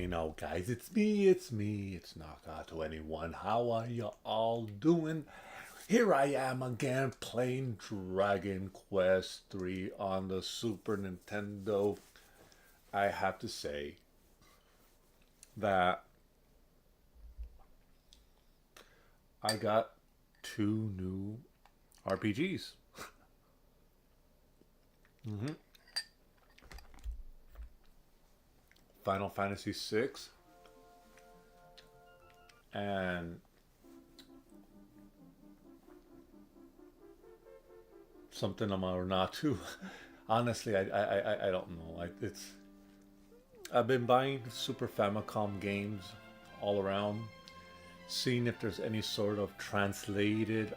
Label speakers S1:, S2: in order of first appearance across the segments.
S1: Hey now guys, it's me, it's Knockout21. How are you all doing? Here I am again playing Dragon Quest 3 on the Super Nintendo. I have to say that I got two new RPGs. hmm Final Fantasy VI and something or not too. Honestly, I don't know. I've been buying Super Famicom games all around, seeing if there's any sort of translated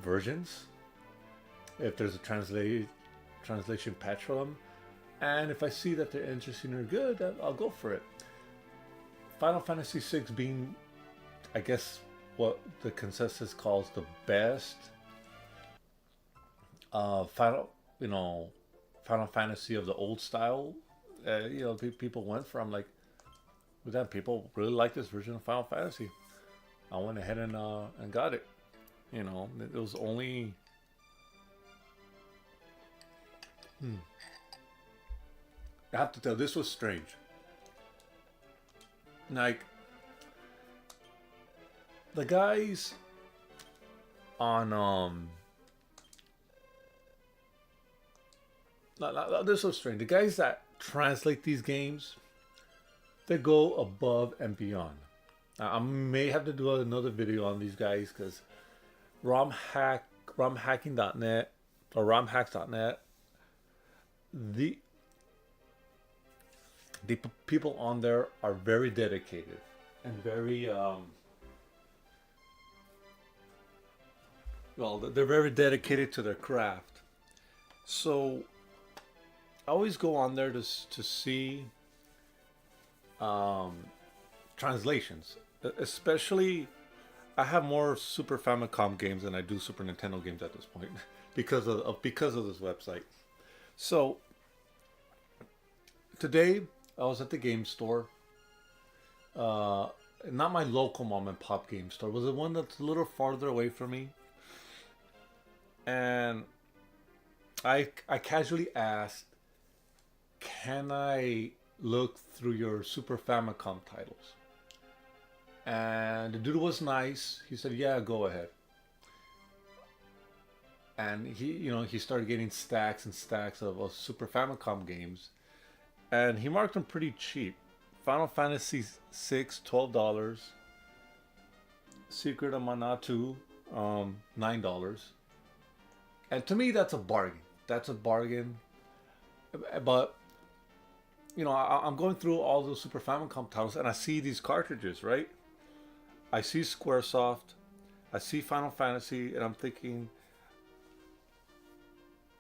S1: versions, if there's a translation patch for them, and if I see that they're interesting or good, I'll go for it. Final Fantasy VI being, I guess, what the consensus calls the best final, Final Fantasy of the old style. People went from like, well, damn, people really like this version of Final Fantasy. I went ahead and got it. It was only. I have to tell, this was strange. Like, the guys on this was strange. The guys that translate these games, they go above and beyond. I may have to do another video on these guys because romhacking.net or romhacks.net, the people on there are very dedicated and very they're very dedicated to their craft. So I always go on there to see translations. Especially, I have more Super Famicom games than I do Super Nintendo games at this point because of this website. So today I was at the game store. Not my local mom and pop game store. It was the one that's a little farther away from me. And I casually asked, "Can I look through your Super Famicom titles?" And the dude was nice. He said, "Yeah, go ahead." And he started getting stacks and stacks of Super Famicom games, and he marked them pretty cheap. Final Fantasy VI, $12. Secret of Mana 2, $9. And to me, that's a bargain. That's a bargain. But I'm going through all those Super Famicom titles, and I see these cartridges, right? I see SquareSoft, I see Final Fantasy, and I'm thinking,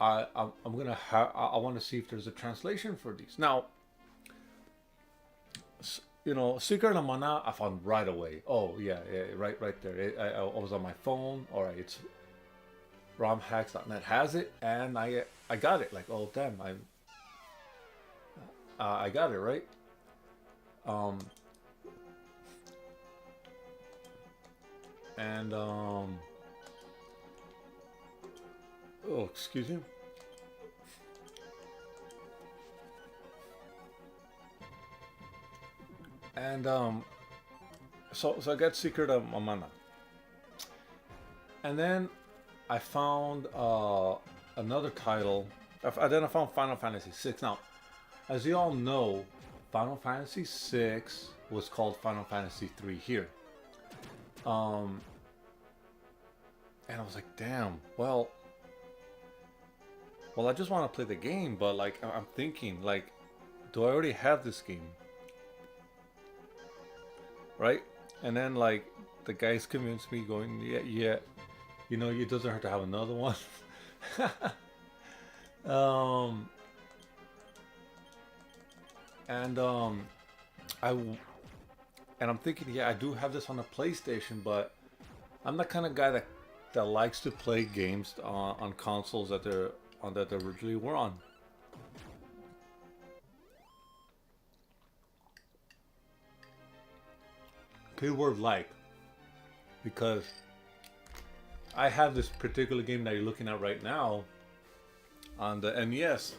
S1: I want to see if there's a translation for these. Now, Secret of Mana, I found right away. Oh yeah, right there. I was on my phone. All right, it's romhacks.net has it, and I got it. Like, oh damn, I got it right. Um, and oh, excuse me. And so I got Secret of Mana, and then I found another title. Then I found Final Fantasy VI. Now, as you all know, Final Fantasy VI was called Final Fantasy III here. And I was like, damn. Well, I just want to play the game, but like, I'm thinking, like, do I already have this game? Right? And then like, the guys convinced me, going, yeah. It doesn't hurt to have another one. um, and I'm thinking, yeah, I do have this on the PlayStation, but I'm the kind of guy that likes to play games on consoles that they originally were on. keyword like, because I have this particular game that you're looking at right now on the NES.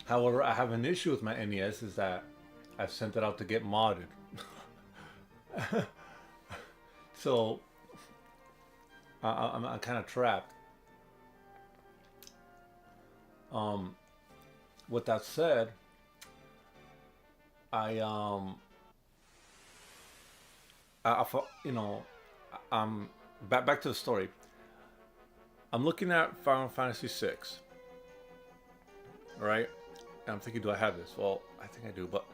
S1: However, I have an issue with my NES is that I've sent it out to get modded. So I'm kind of trapped. With that said, I you know, I'm back to the story. I'm looking at Final Fantasy VI, right? And I'm thinking, do I have this? Well, I think I do, but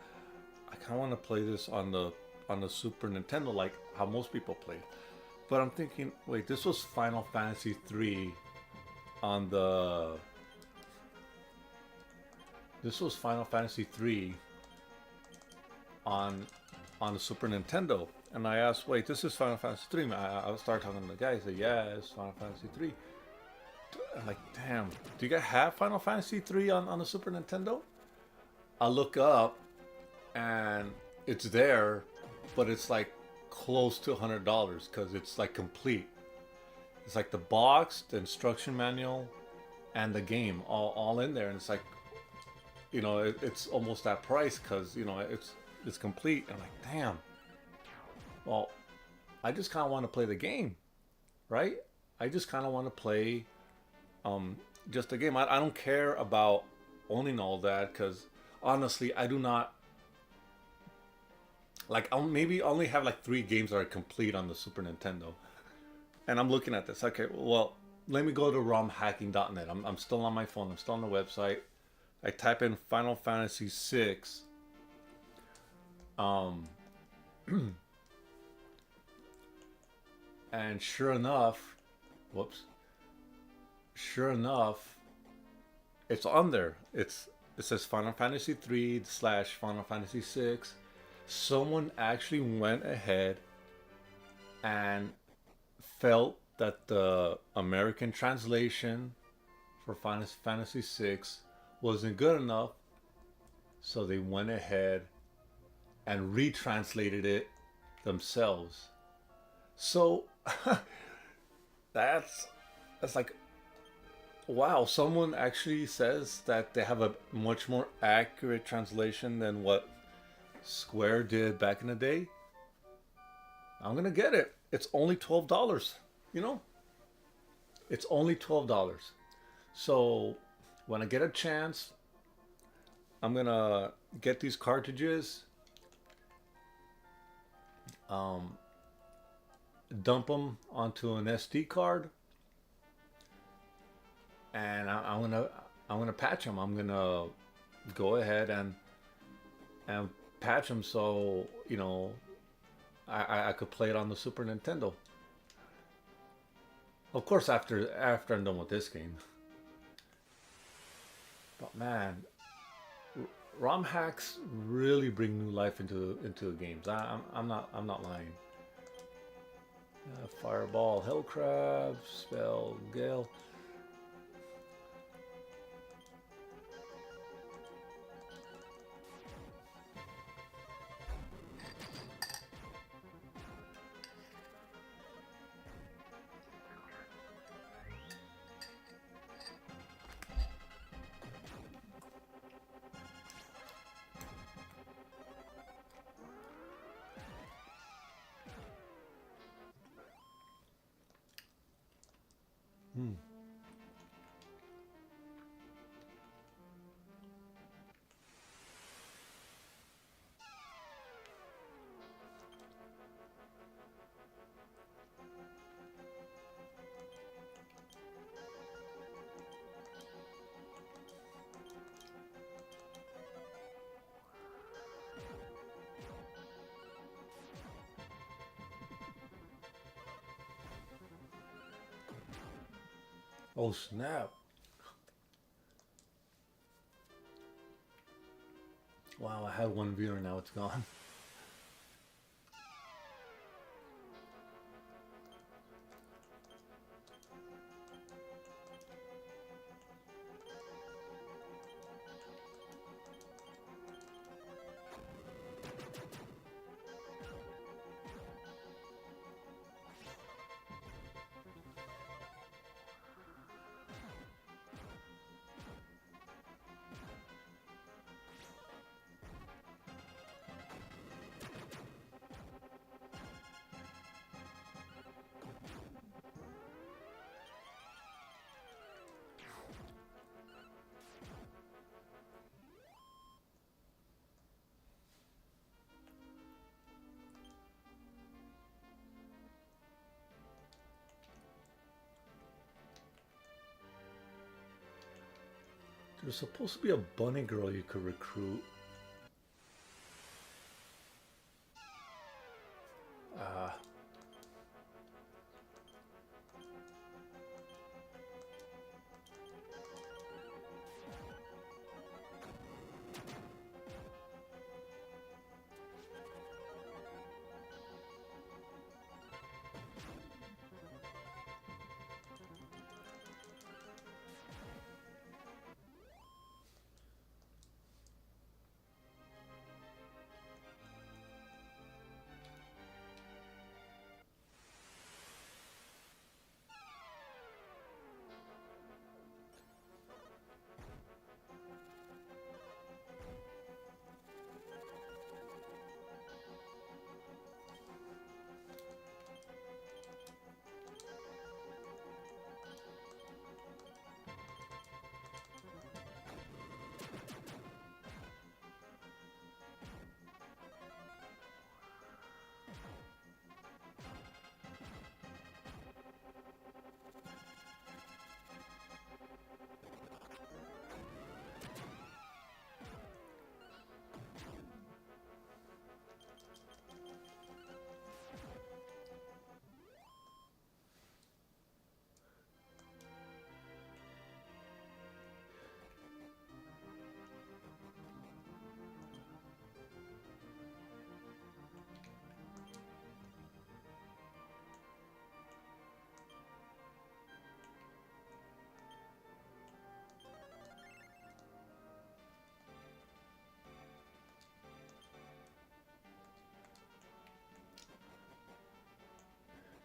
S1: I kind of want to play this on the Super Nintendo, like how most people play. But I'm thinking, wait, this was Final Fantasy 3 on the. This was Final Fantasy 3 on the Super Nintendo, and I asked, wait, this is Final Fantasy 3. I started talking to the guy. He said, yeah, it's Final Fantasy 3. I'm like, damn, do you guys have Final Fantasy 3 on the Super Nintendo? I look up, and it's there, but it's like close to $100 because it's like complete. It's like the box, the instruction manual, and the game all in there, and it's like, you know, it's almost that price because, you know, it's complete. And I'm like, damn. Well, I just kind of want to play the game, right? I just kind of want to play just the game. I don't care about owning all that because honestly, I do not like. I'll maybe only have like 3 games that are complete on the Super Nintendo. And I'm looking at this. Okay, well, let me go to romhacking.net. I'm still on my phone. I'm still on the website. I type in Final Fantasy VI. And sure enough, sure enough, it's on there. It says Final Fantasy 3 slash Final Fantasy 6. Someone actually went ahead and felt that the American translation for Final Fantasy 6 wasn't good enough, so they went ahead and retranslated it themselves. So that's like, wow, someone actually says that they have a much more accurate translation than what Square did back in the day. I'm gonna get it. It's only $12. You know, it's only $12. So when I get a chance, I'm gonna get these cartridges, dump them onto an SD card, and I'm gonna patch them. I'm gonna go ahead and patch them so, you know, I could play it on the Super Nintendo. Of course, after I'm done with this game. But man, ROM hacks really bring new life into games. I'm not lying. Fireball, Hellcrab, Spell, Gale. Oh snap! Wow, I had one viewer, now it's gone. There's supposed to be a bunny girl you could recruit. Uh,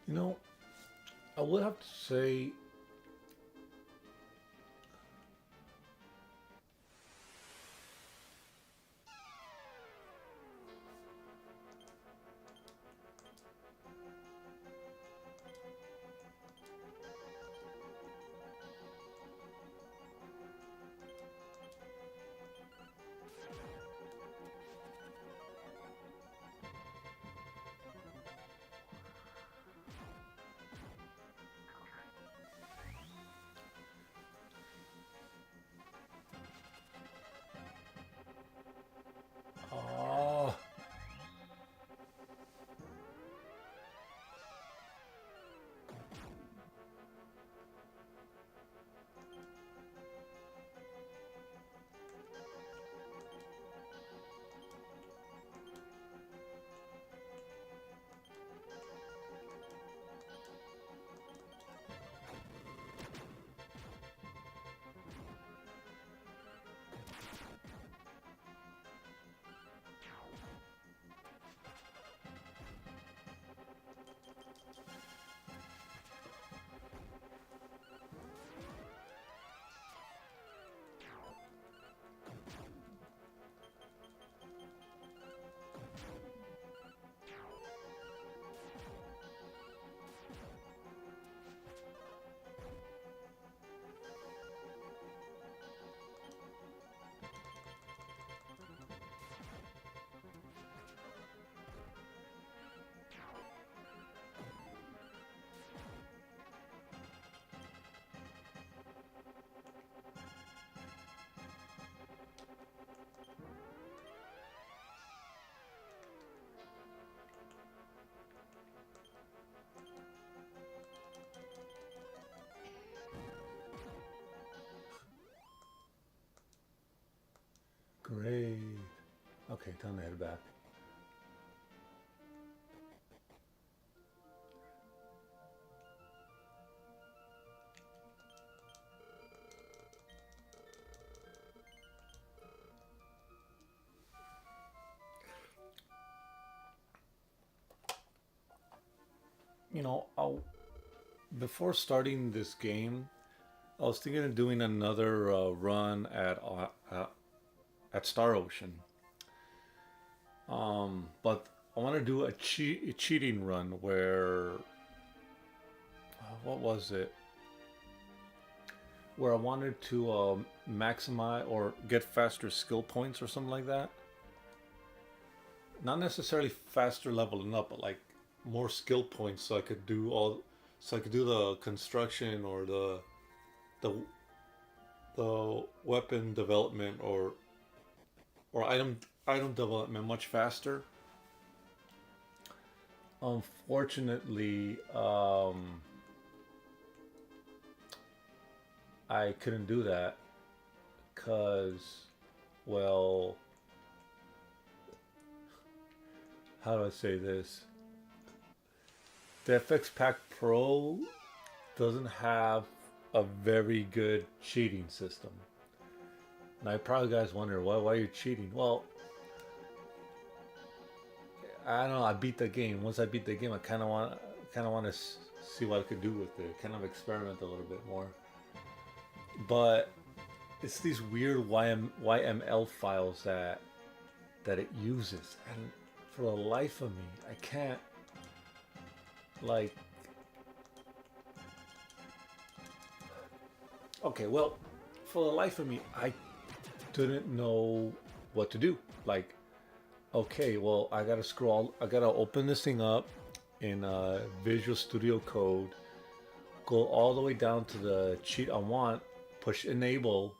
S1: you know, I would have to say, oh, great. Okay, time to head back. You know, before starting this game, I was thinking of doing another run at Star Ocean. But I want to do a cheating run where what was it? Where I wanted to maximize or get faster skill points or something like that. Not necessarily faster leveling up, but like more skill points, so I could do the construction or the the weapon development or item development much faster. Unfortunately, I couldn't do that because, well, how do I say this? The FX Pack Pro doesn't have a very good cheating system. Now, probably guys wonder why you're cheating. Well, I don't know. I beat the game. Once I beat the game, I kind of want to see what I could do with it. Kind of experiment a little bit more. But it's these weird YML files that it uses, and for the life of me, I can't like. Okay, well, for the life of me, I didn't know what to do. Like, okay, well, I gotta scroll. I gotta open this thing up in Visual Studio Code. Go all the way down to the cheat I want. Push enable.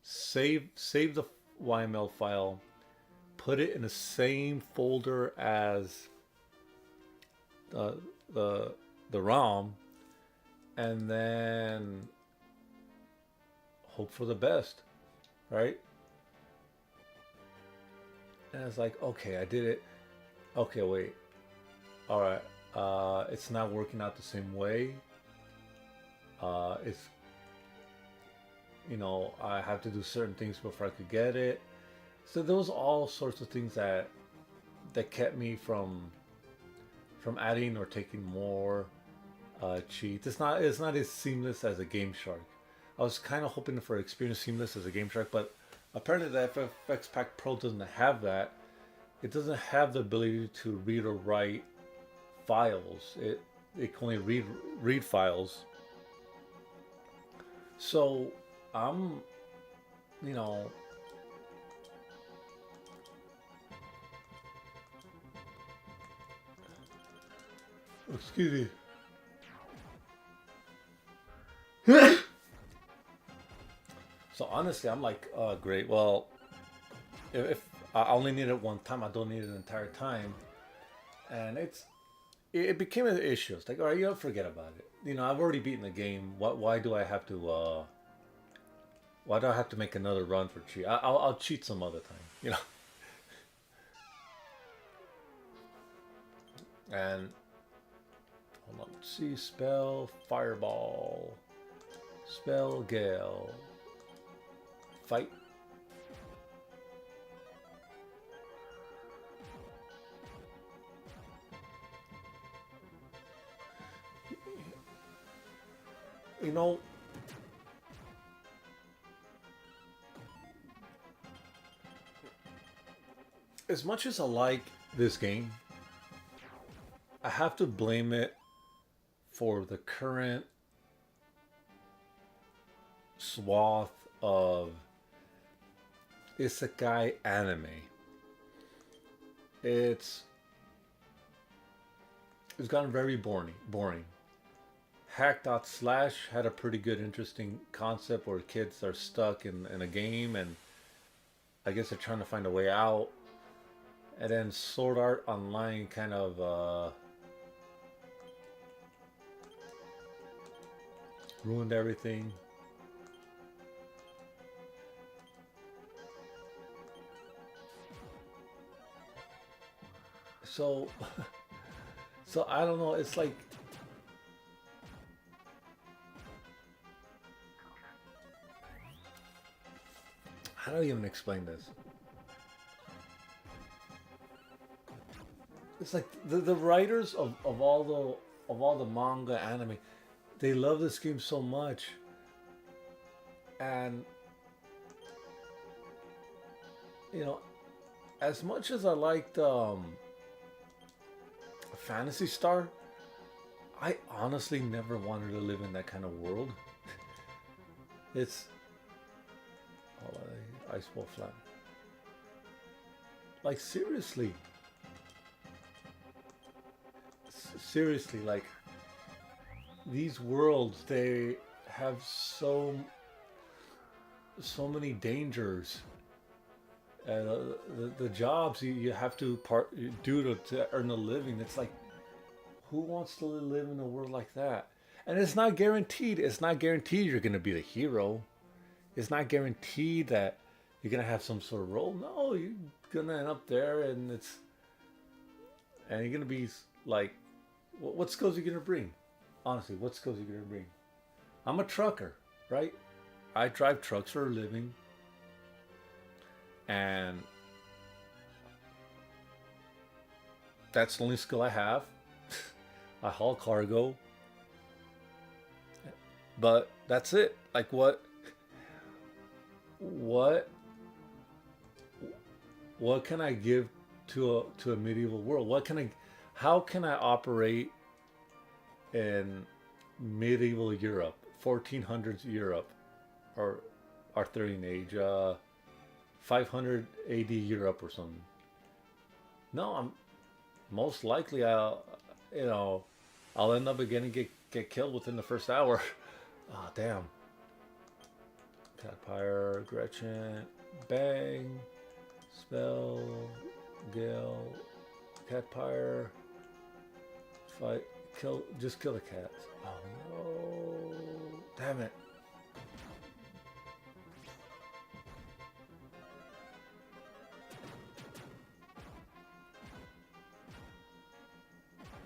S1: Save the YML file. Put it in the same folder as the the the ROM, and then hope for the best, right? And it's like, okay, I did it. Okay, wait. All right. It's not working out the same way. It's I have to do certain things before I could get it. So there was all sorts of things that kept me from adding or taking more cheats. It's not as seamless as a Game Shark. I was kind of hoping for experience seamless as a Game Shark, but apparently the FFX Pack Pro doesn't have that. It doesn't have the ability to read or write files. It can only read files. So I'm you know excuse me. So honestly, I'm like, great. Well, if I only need it one time, I don't need it an entire time, and it became an issue. It's like, all right, forget about it. I've already beaten the game. Why do I have to? Why do I have to make another run for cheat? I'll cheat some other time. And hold on, let's see, spell fireball, spell gale, fight. You know, as much as I like this game, I have to blame it for the current swath of isekai anime. It's it's gotten very boring. Hack.slash had a pretty good, interesting concept where kids are stuck in a game and I guess they're trying to find a way out. And then Sword Art Online kind of ruined everything. So, so I don't know. It's like how do I even explain this? It's like the writers of all the manga anime, they love this game so much, and you know, as much as I liked Fantasy Star, I honestly never wanted to live in that kind of world. It's oh, ice ball flat. Like seriously, seriously, like these worlds, they have so so many dangers. And the jobs you have to do to earn a living. It's like, who wants to live in a world like that? And it's not guaranteed. It's not guaranteed you're going to be the hero. It's not guaranteed that you're going to have some sort of role. No, you're going to end up there, and you're going to be like, what skills are you going to bring? Honestly, what skills are you going to bring? I'm a trucker, right? I drive trucks for a living, and that's the only skill I have. I haul cargo, but that's it. Like what what can I give to a medieval world? How can I operate in medieval Europe, 1400s Europe, or Arthurian Age, 500 AD Europe or something? No, I'm most likely you know, I'll end up again and get killed within the first hour. Ah, oh, damn. Catpire, Gretchen, bang, spell, Gale, Catpire, fight, just kill the cats. Oh no, damn it.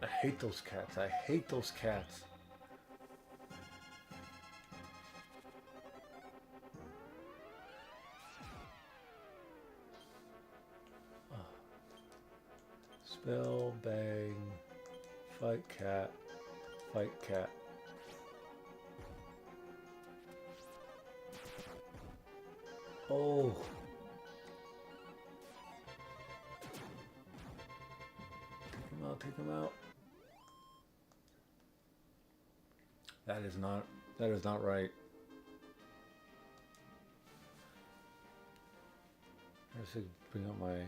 S1: I hate those cats. I hate those cats. Spell, bang, fight cat, fight cat. Oh. Take him out. That is not right. I should bring up my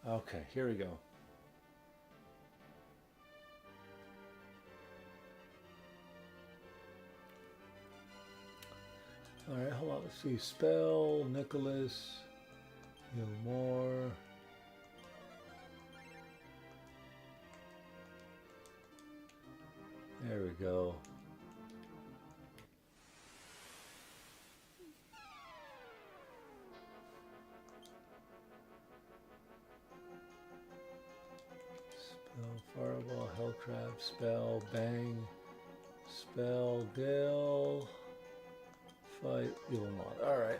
S1: Okay, here we go. Alright, hold on. Let's see. Spell, Nicholas, Gilmore. There we go. Fireball, Hellcrab, spell, bang, spell, Gale, fight, Yulmod. Alright.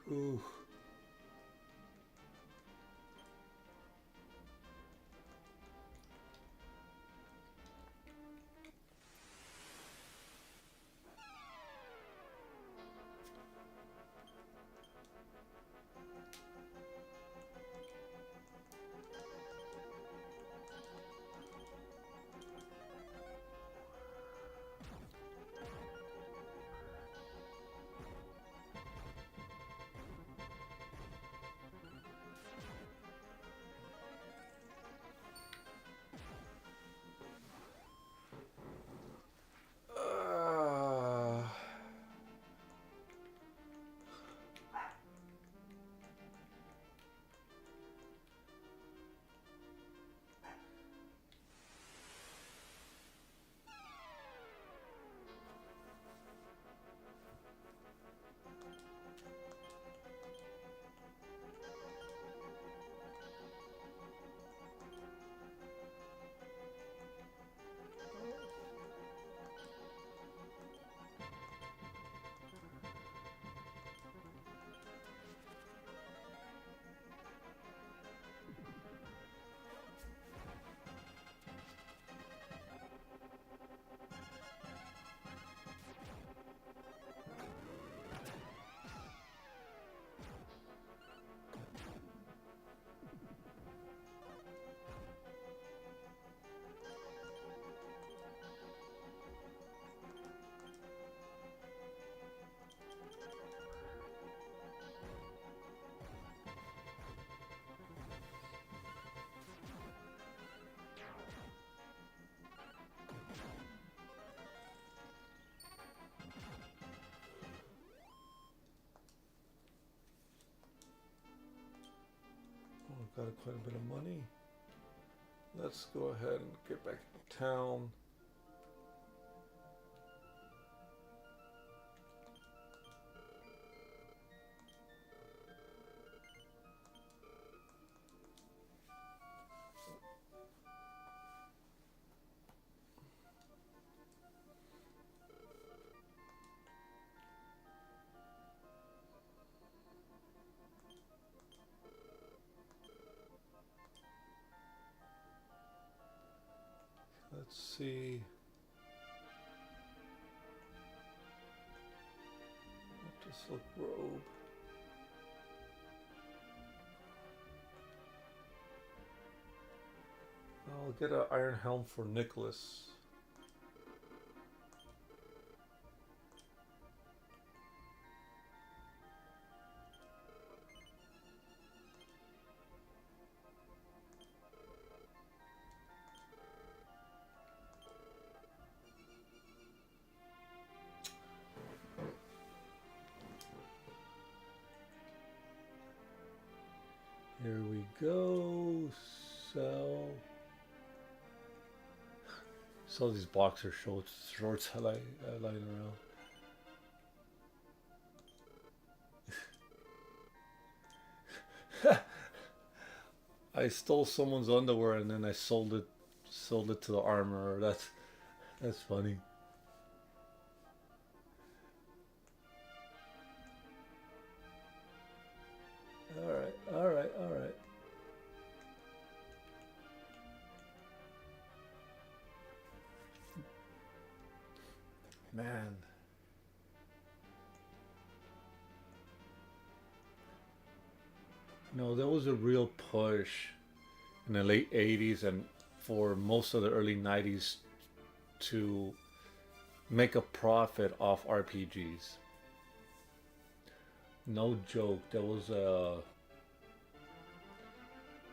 S1: Ooh. got quite a bit of money. Let's go ahead and get back to town. Let's see. Just look robe. I'll get an iron helm for Nicholas. Here we go. Sell these boxer shorts lying around. I stole someone's underwear and then I sold it to the armorer. That's funny. All right. Man. No, there was a real push in the late 80s and for most of the early 90s to make a profit off RPGs. No joke, there was a.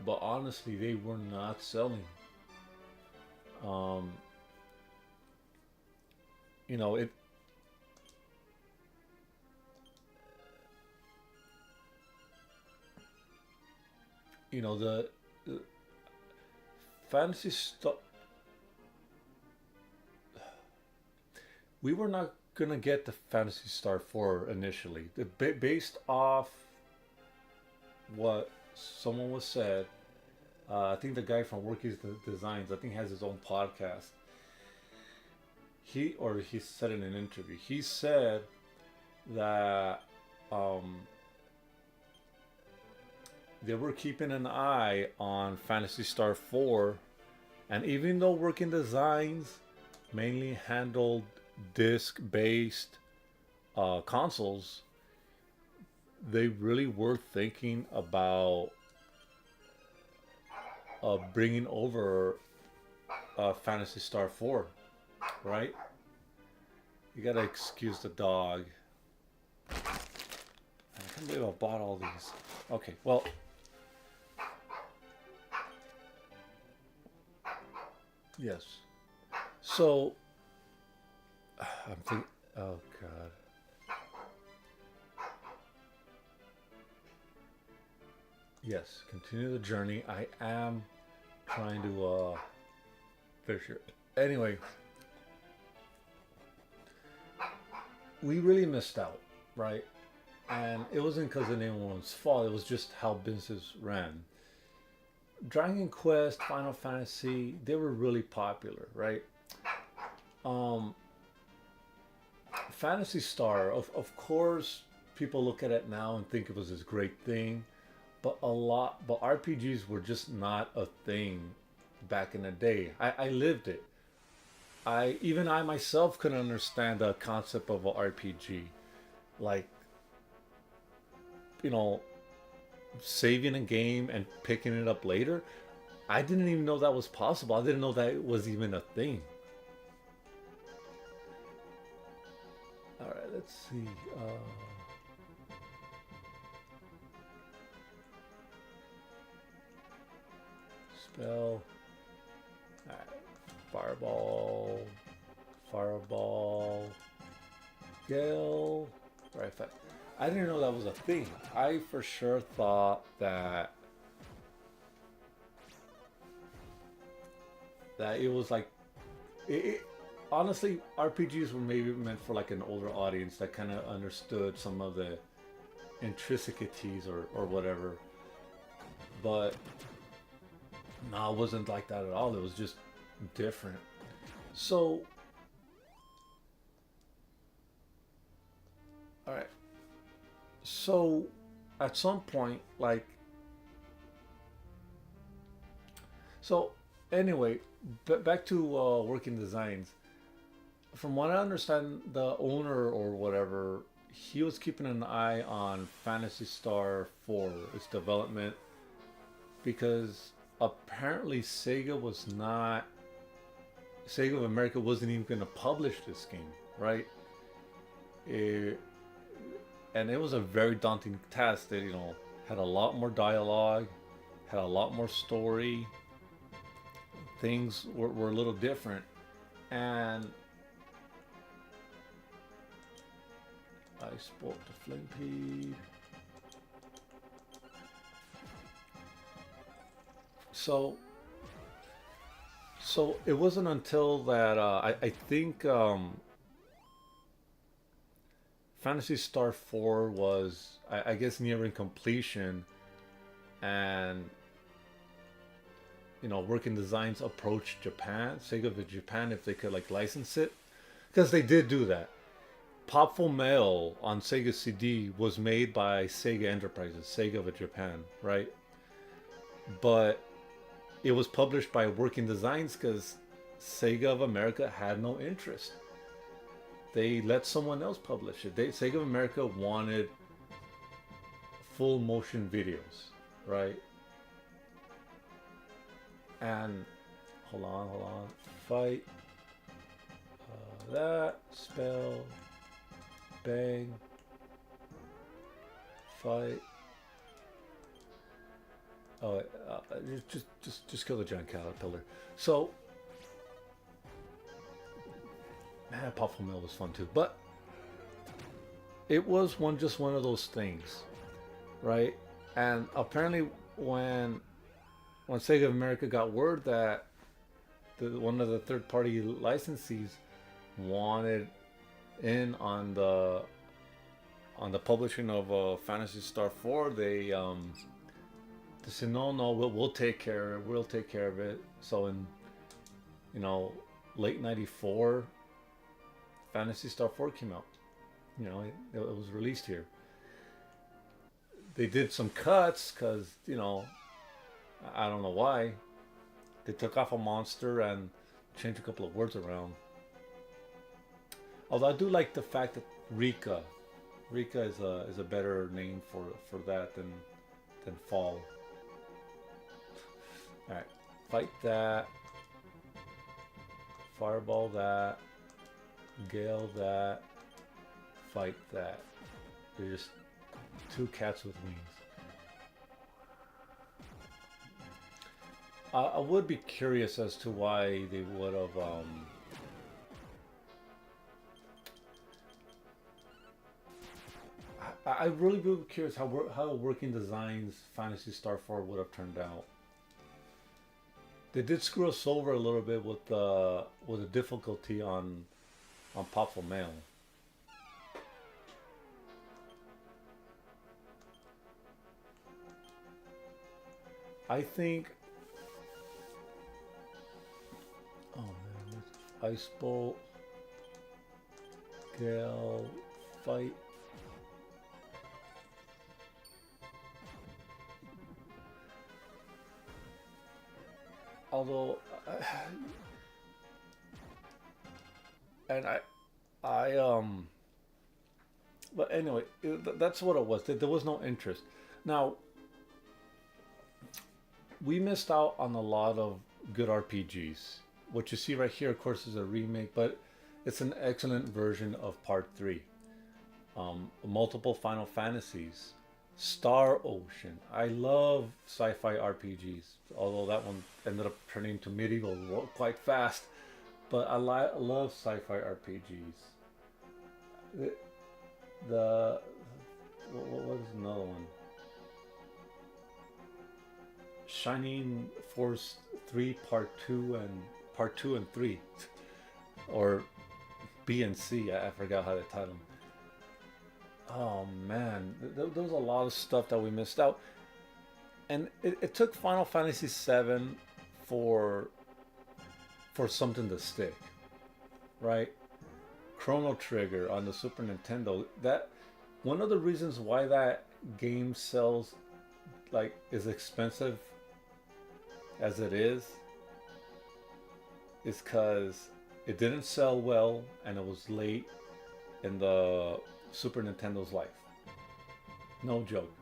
S1: But honestly, they were not selling. Um, you know, it. The fantasy stuff. We were not gonna get the Fantasy Star 4 initially. Based off what someone was said, I think the guy from Workies Designs, I think has his own podcast. He said in an interview, he said that they were keeping an eye on Fantasy Star 4, and even though Working Designs mainly handled disc-based consoles, they really were thinking about bringing over Fantasy Star 4, right? You gotta excuse the dog. I can't believe I bought all these. Okay, well. Yes. So, I'm thinking, oh God. Yes, continue the journey. I am trying to finish it. Anyway, we really missed out, right? And it wasn't because of anyone's fault. It was just how business ran. Dragon Quest, Final Fantasy, they were really popular, right? Um, Fantasy Star, of course, people look at it now and think it was this great thing, but RPGs were just not a thing back in the day. I lived it. I myself couldn't understand the concept of an RPG, like, you know, saving a game and picking it up later. I didn't even know that was possible. I didn't know that it was even a thing. All right, let's see. Spell. All right. Fireball. Gale. I didn't know that was a thing. I for sure thought that that it was like it honestly, RPGs were maybe meant for like an older audience that kind of understood some of the intricacies or whatever. But no, it wasn't like that at all. It was just different. So, all right. So, at some point, like, so anyway, back to working designs. From what I understand, the owner or whatever, he was keeping an eye on Fantasy Star 4, its development, because apparently Sega of America wasn't even going to publish this game, right? It, and it was a very daunting task that, had a lot more dialogue, had a lot more story. Things were a little different. And I spoke to Flimpy. So, so it wasn't until that I think Fantasy Star 4 was, I guess, nearing completion, and Working Designs approached Japan, Sega of Japan, if they could like license it, because they did do that. Popful Mail on Sega CD was made by Sega Enterprises, Sega of Japan, right? But it was published by Working Designs because Sega of America had no interest. They let someone else publish it. Sega of America wanted full motion videos, right? And hold on, fight that spell, bang, fight. Oh, just kill the giant caterpillar. So, man, Puffle Mill was fun too, but it was one of those things, right? And apparently, when Sega of America got word that one of the third party licensees wanted in on the publishing of Fantasy Star 4, they said no, we'll take care of it. We'll take care of it. So in you know late '94, Fantasy Star 4 came out. It was released here. They did some cuts because I don't know why. They took off a monster and changed a couple of words around. Although I do like the fact that Rika is a better name for that than Fall. All right, fight that, fireball that, gale that, fight that. They're just two cats with wings. I would be curious as to why they would have. I really would be curious how Working Designs Fantasy Star 4 would have turned out. They did screw us over a little bit with the difficulty on Popful Mail. I think. Oh man, Ice Bolt, Gale, fight. Although, and but anyway, that's what it was. There was no interest. Now, we missed out on a lot of good RPGs. What you see right here, of course, is a remake, but it's an excellent version of Part 3. Multiple Final Fantasies, Star Ocean. I love sci-fi RPGs, although that one ended up turning into medieval quite fast. But I love sci-fi RPGs. The what was another one? Shining Force 3 Part 2 and part two and three, or B and C. I forgot how they titled them. Oh man, there was a lot of stuff that we missed out, and it took Final Fantasy VII for for something to stick, right? Chrono Trigger on the Super Nintendo. That one of the reasons why that game sells like is expensive as it is because it didn't sell well and it was late in the Super Nintendo's life. No joke.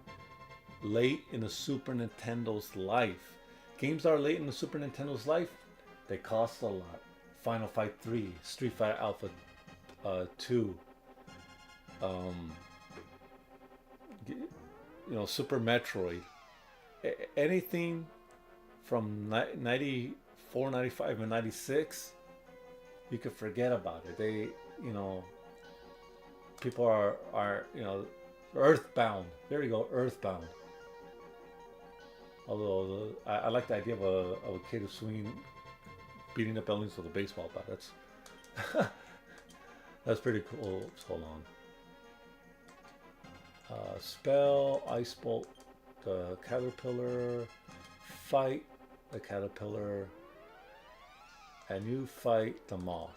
S1: Late in the Super Nintendo's life. Games that are late in the Super Nintendo's life, they cost a lot. Final Fight 3, Street Fighter Alpha 2, um, Super Metroid. Anything from 94, 95, and 96, you could forget about it. People are Earthbound. There you go, Earthbound. Although I like the idea of a kid who's swinging, beating up aliens with a baseball bat. That's pretty cool. Hold on. Spell, Ice Bolt, the Caterpillar, fight the Caterpillar, and you fight the Moth.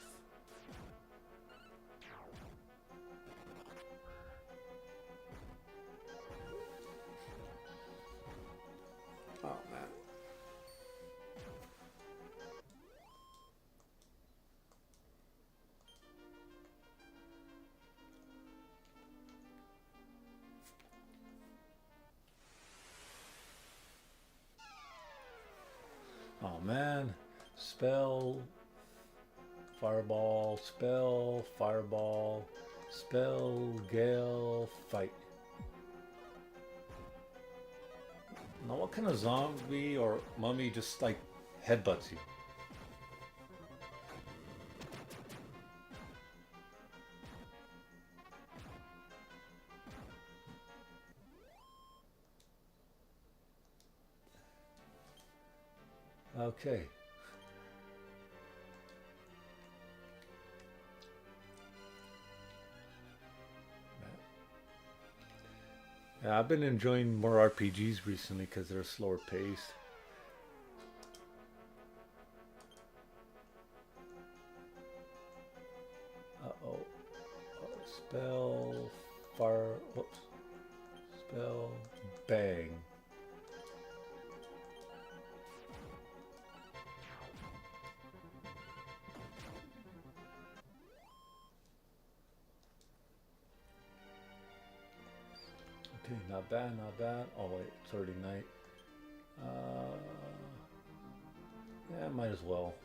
S1: Oh man. Oh man. Spell, Fireball, Spell, Fireball, Spell, Gale, Fight. Now what kind of zombie or mummy just like headbutts you? Okay. Yeah, I've been enjoying more RPGs recently because they're slower paced. Uh-oh. Spell, fire, whoops. Spell, bang. Okay, not bad, not bad. Oh wait, it's already night. Uh, yeah, might as well.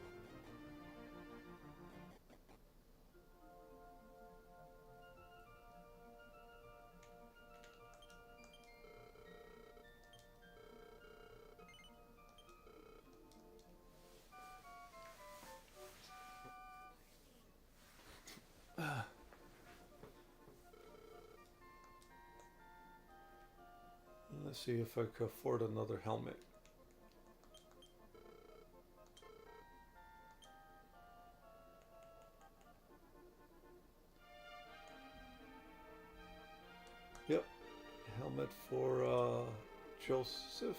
S1: Let's see if I can afford another helmet. Yep, helmet for Joseph.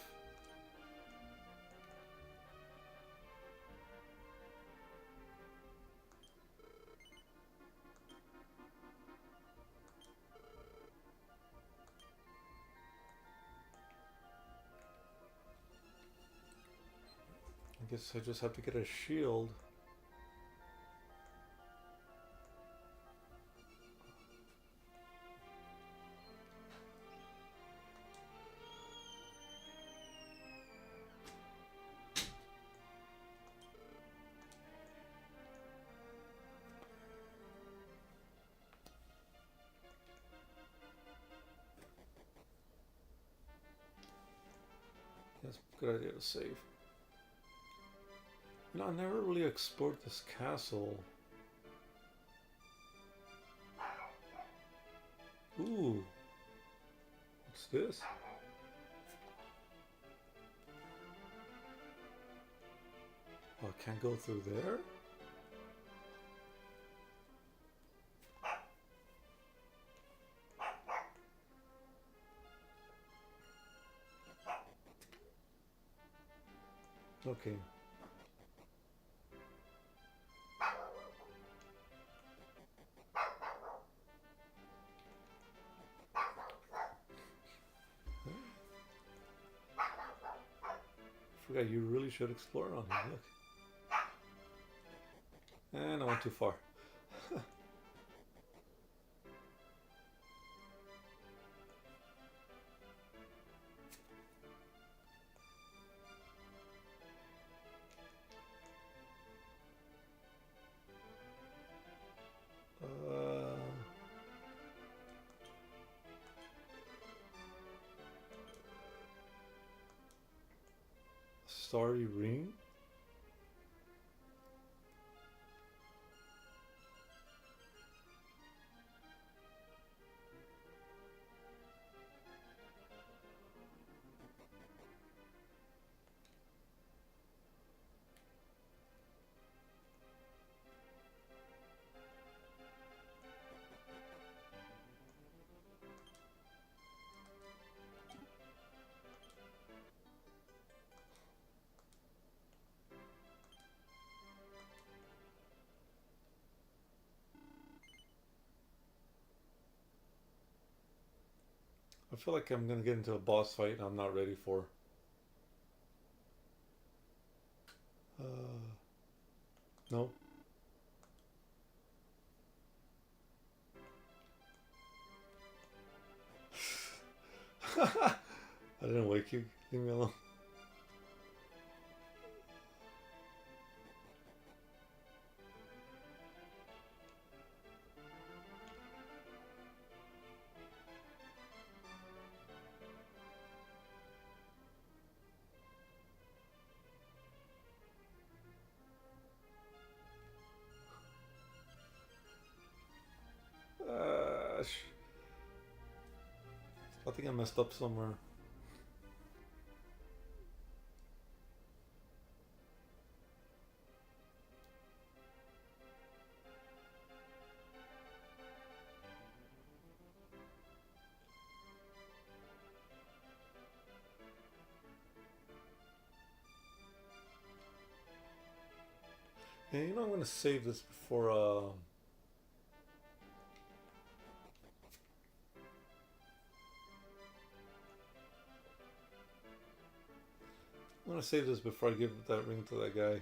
S1: I guess I just have to get a shield. That's a good idea to save. No, I never really explored this castle. Ooh. What's this? Oh, I can't go through there? Okay. Forgot you really should explore on here. Look. And I went too far. Uh, Starry Ring? I feel like I'm gonna get into a boss fight I'm not ready for. Uh, no. I didn't wake you. Leave me alone. Uh, I think I messed up somewhere. Yeah, you know I'm gonna save this before. I'm gonna save this before I give that ring to that guy.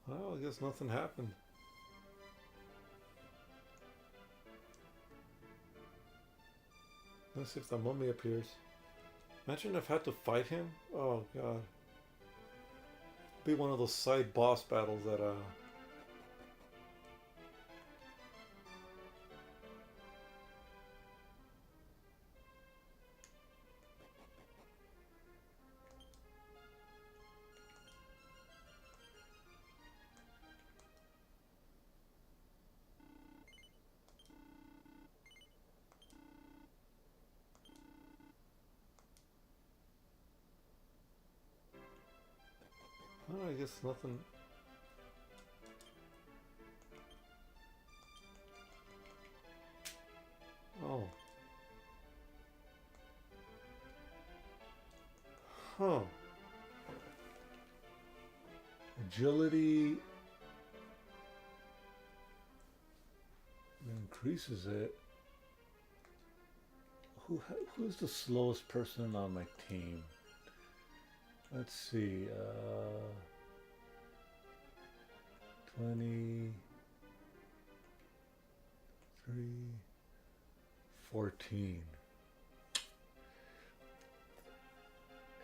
S1: Well, I guess nothing happened. Let's see if the mummy appears. Imagine if I had to fight him. Oh god. Be one of those side boss battles that I guess nothing. Huh. Agility increases it. Who's the slowest person on my team? Let's see. 20, 14.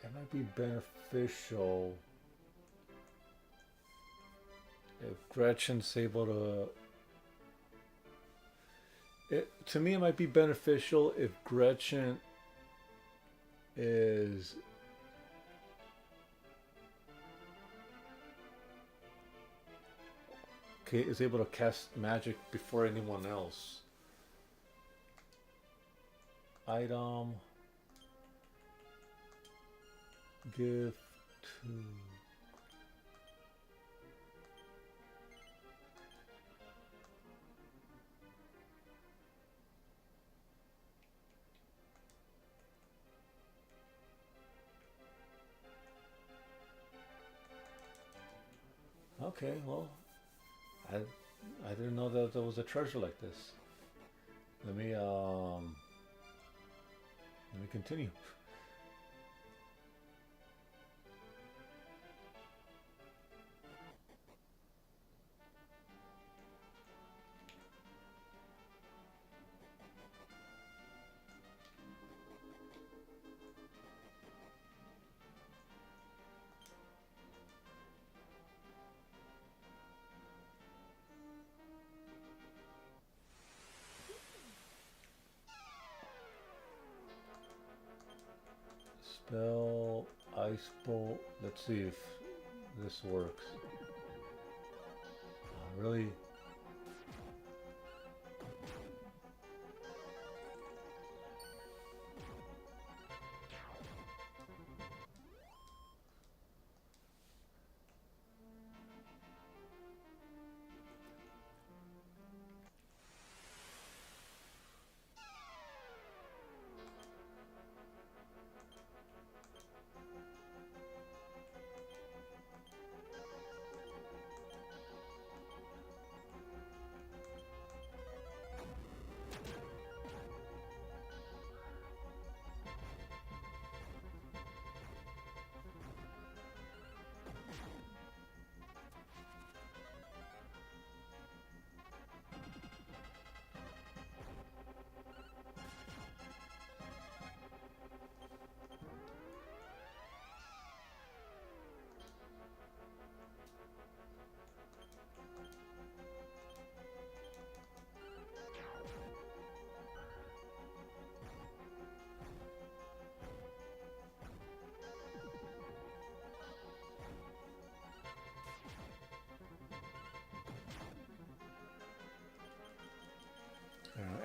S1: It might be beneficial if Gretchen's able to. To me, it might be beneficial if Gretchen is able to cast magic before anyone else. Item. Give to. Okay, well, I didn't know that there was a treasure like this. Let me continue. Spell Ice Bolt. Let's see if this works. Really?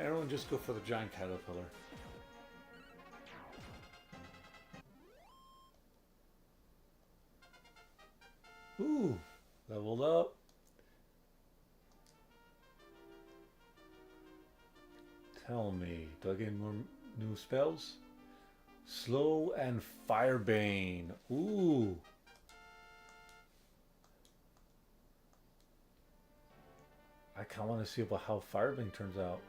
S1: Everyone just go for the giant caterpillar. Ooh, leveled up. Tell me, do I get more new spells? Slow and Firebane. Ooh. I kind of want to see about how Firebane turns out.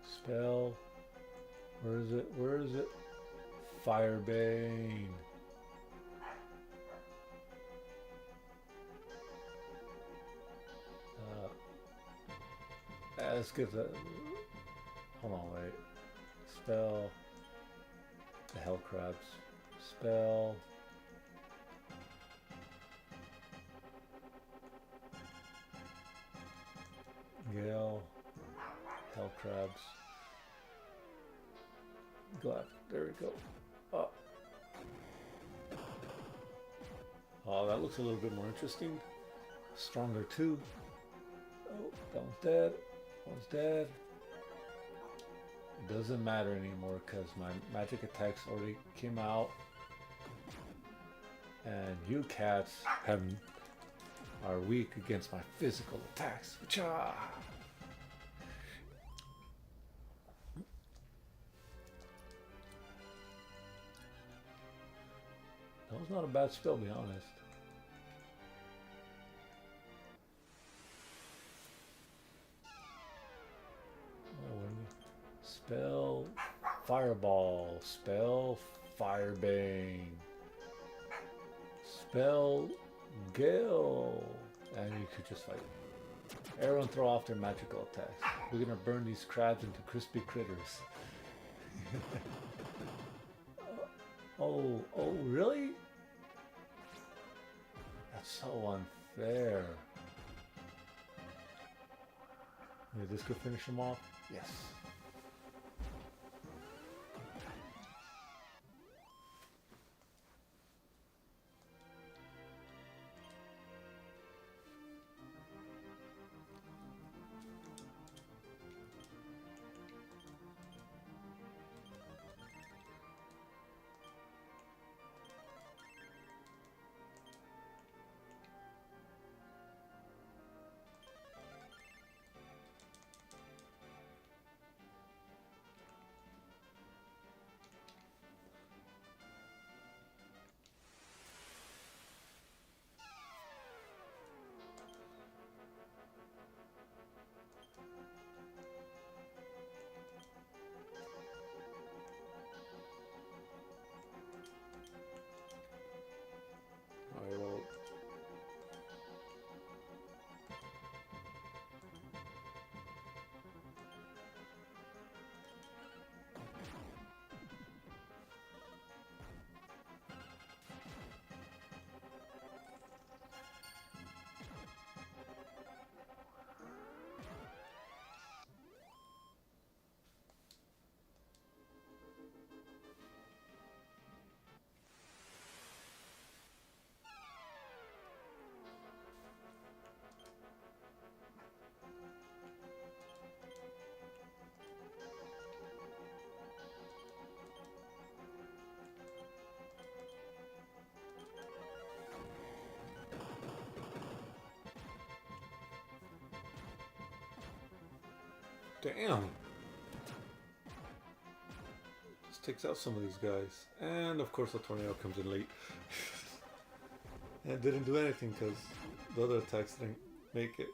S1: Spell. Where is it? Where is it? Firebane. Let's get the. Hold on, wait. Spell. The hell crabs. Spell. Gale. Hell crabs. Glad. There we go. Oh. Oh, that looks a little bit more interesting. Stronger too. Oh, that one's dead. One's dead. It doesn't matter anymore because my magic attacks already came out. And you cats have are weak against my physical attacks. Cha! That was not a bad spell, to be honest. Oh, spell Fireball. Spell Firebane. Spell Gale. And you could just fight. Arrow and throw off their magical attacks. We're gonna burn these crabs into crispy critters. Oh, really? That's so unfair. Maybe this could finish him off? Yes. I will. Damn. Just takes out some of these guys. And of course the tornado comes in late. And it didn't do anything because the other attacks didn't make it.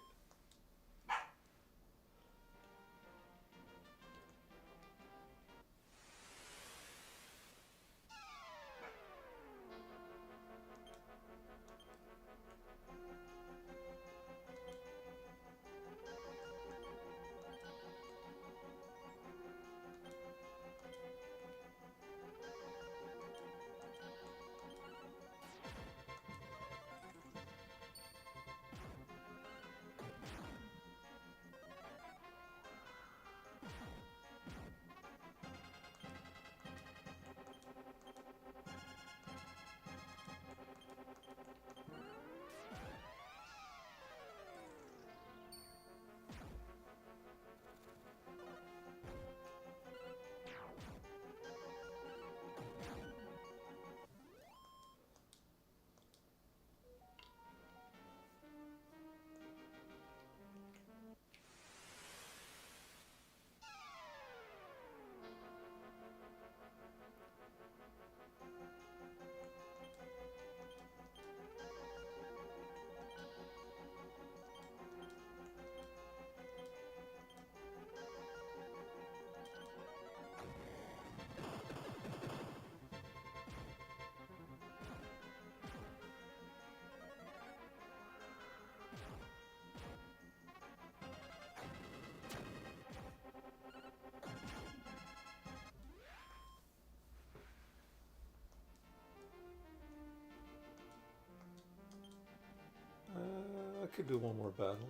S1: I could do one more battle.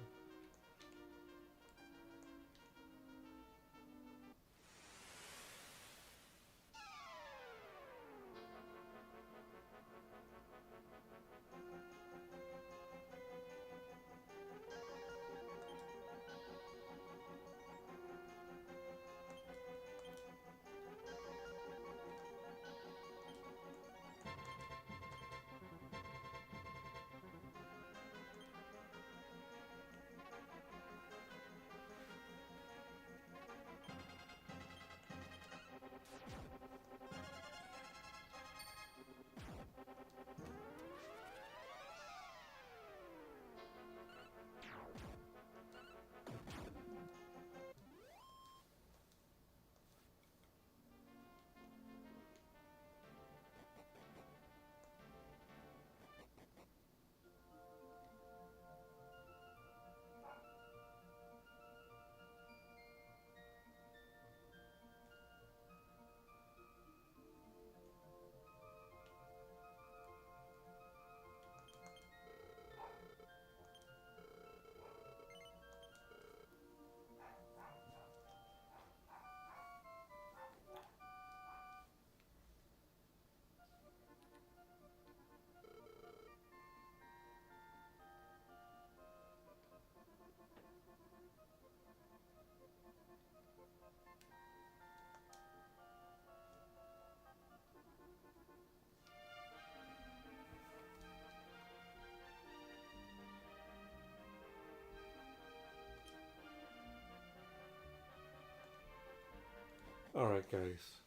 S1: Alright, guys.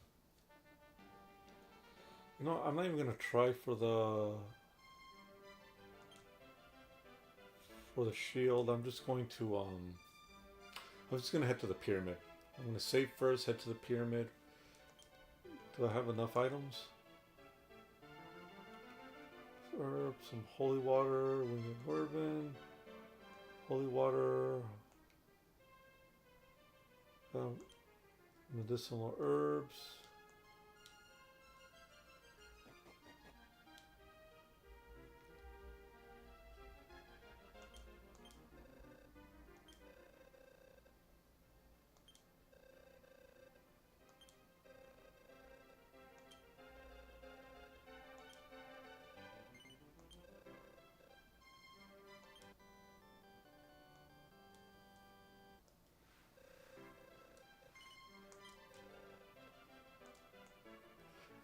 S1: You know, I'm not even gonna try for the shield. I'm just gonna head to the pyramid. I'm gonna save first, head to the pyramid. Do I have enough items? Herb, some holy water, wings of bourbon, holy water, medicinal herbs.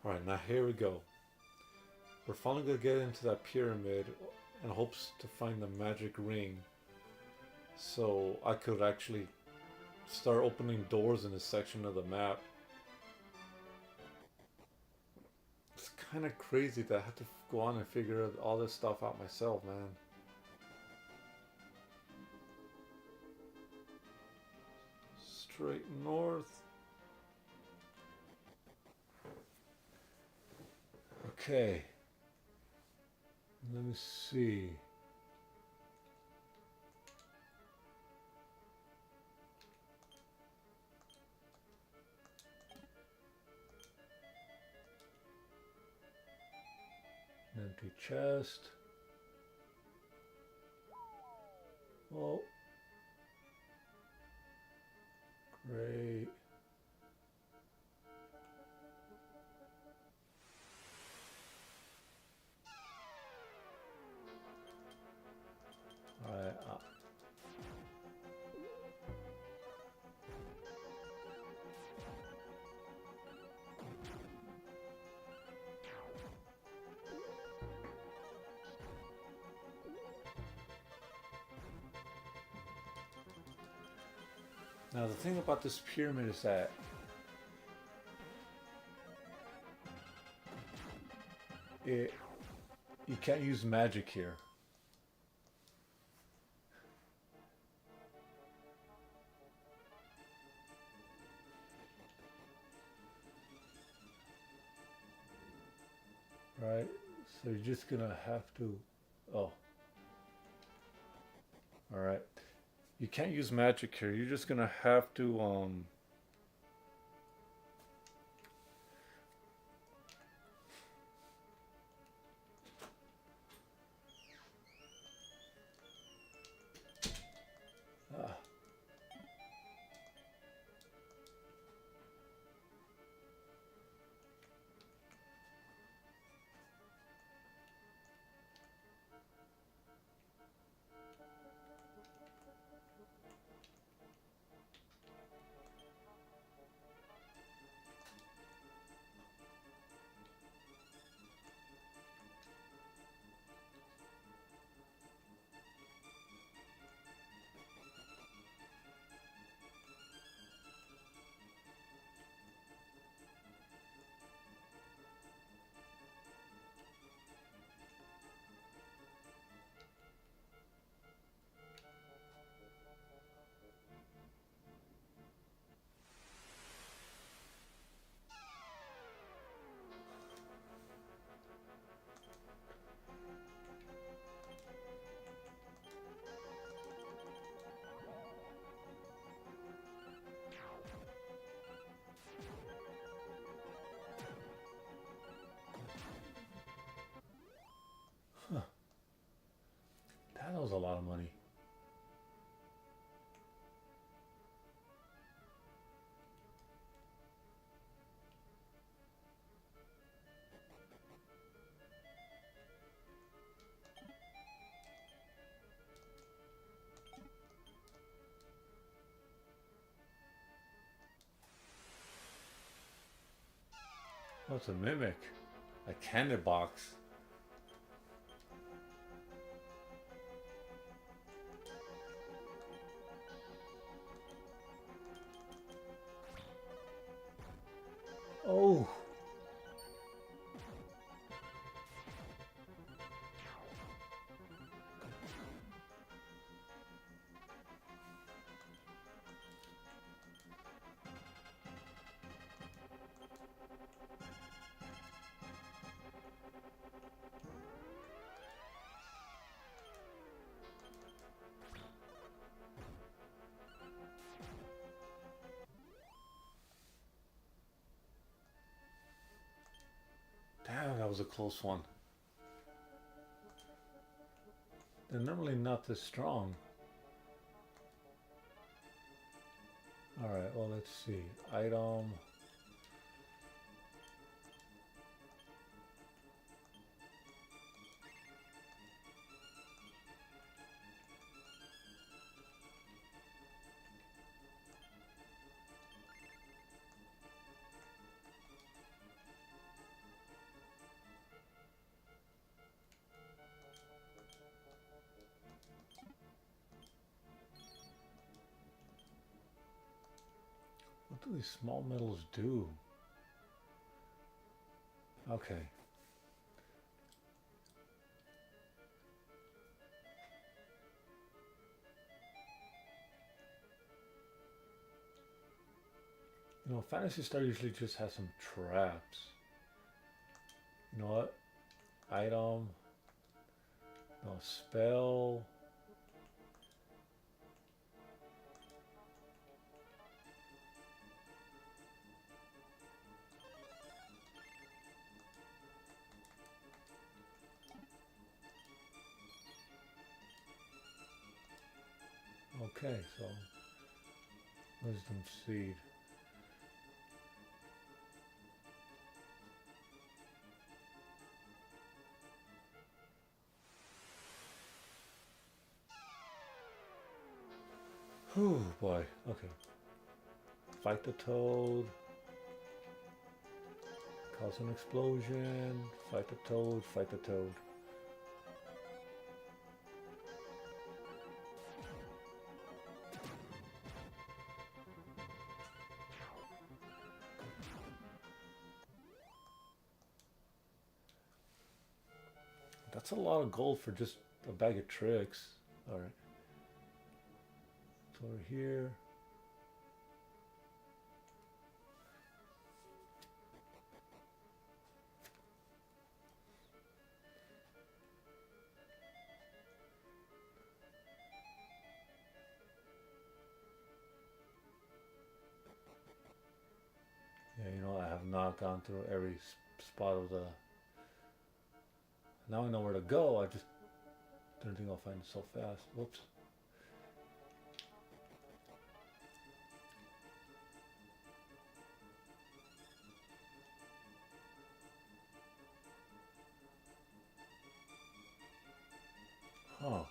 S1: Alright, now here we go. We're finally gonna get into that pyramid in hopes to find the magic ring. So I could actually start opening doors in this section of the map. It's kind of crazy that I have to go on and figure all this stuff out myself, man. Straight north. Okay. Let me see. Empty chest. Oh. Great. Alright. Now the thing about this pyramid is that you can't use magic here. Right? So you're just gonna have to. Oh. Alright. You can't use magic here. You're just gonna have to ah. Huh. That was a lot of money. What's a mimic? A candy box. That was a close one. They're normally not this strong. Alright, well, let's see. Item. What do these small metals do? Okay. You know, Phantasy Star usually just has some traps. You know what? Item. No spell. Okay, so Wisdom Seed. Oh boy. Okay. Fight the toad. Cause an explosion. Fight the toad. Fight the toad. That's a lot of gold for just a bag of tricks. Alright. So over here. Yeah, you know, I have not gone through every spot of the... Now I know where to go, I just didn't think I'll find it so fast. Whoops. Huh.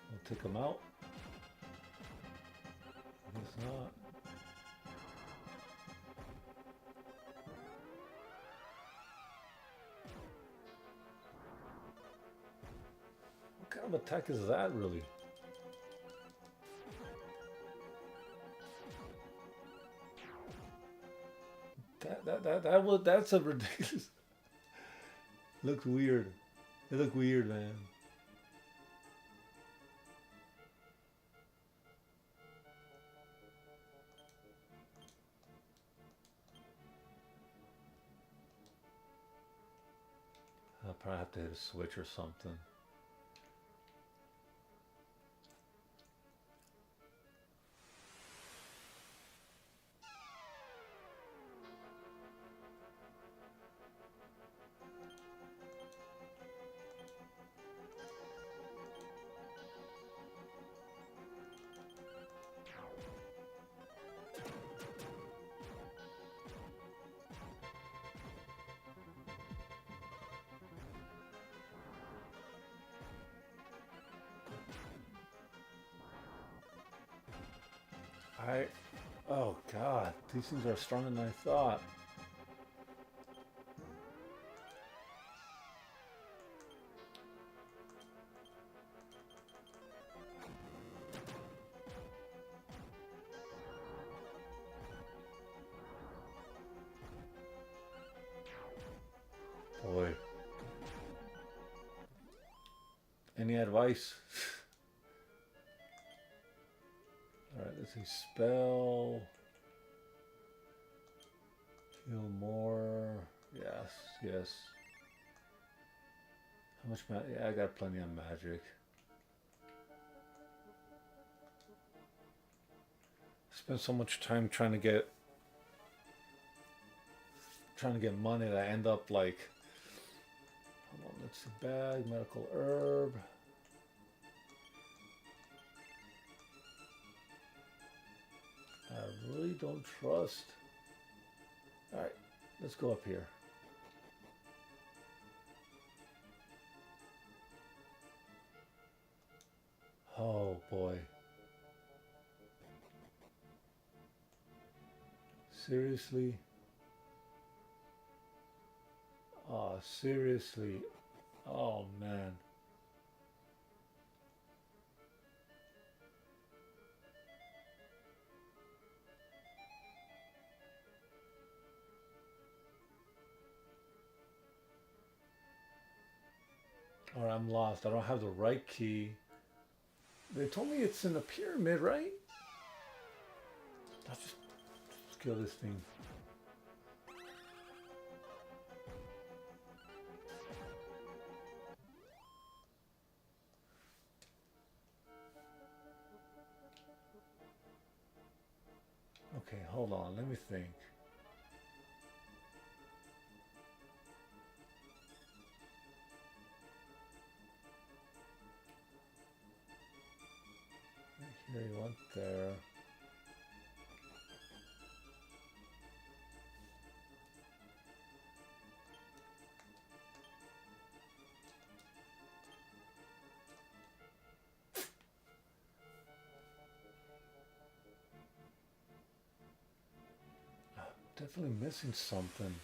S1: We'll take them out. I guess not. What kind of attack is that, really? That's a ridiculous... Looks weird. It looked weird, man. I'll probably have to hit a switch or something. Oh god, these things are stronger than I thought. Boy. Any advice? Alright, let's see. Spell. Heal more. Yes, yes. How much magic? Yeah, I got plenty of magic. Spend so much time trying to get money that I end up like, hold on, let's see, bag, medical herb. I really don't trust. Alright, let's go up here. Oh boy. Seriously? Oh, seriously. Oh man. Alright, I'm lost. I don't have the right key. They told me it's in the pyramid, right? Let's just kill this thing. Okay, hold on. Let me think. Here you want there. Definitely missing something.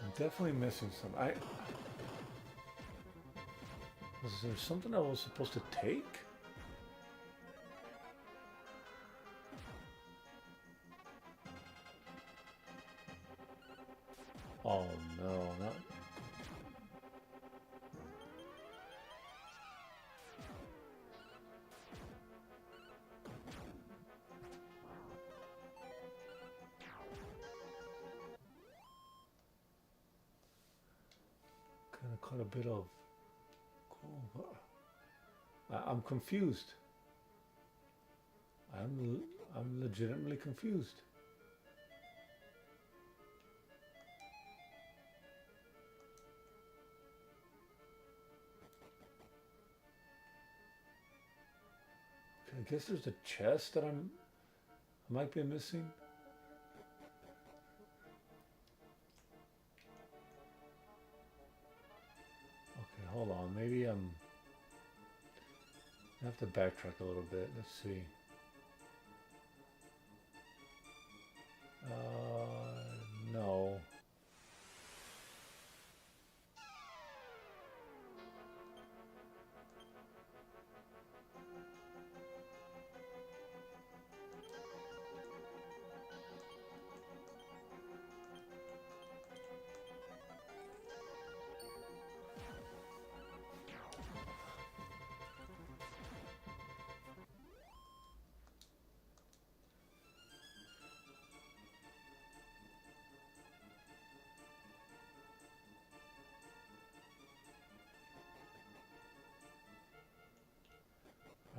S1: I'm definitely missing some. Was there something I was supposed to take? Oh no, not. Kind of caught a bit of. Cool. I'm confused. I'm legitimately confused. Okay, I guess there's a chest that I might be missing. Okay, hold on. Maybe I have to backtrack a little bit. Let's see. No.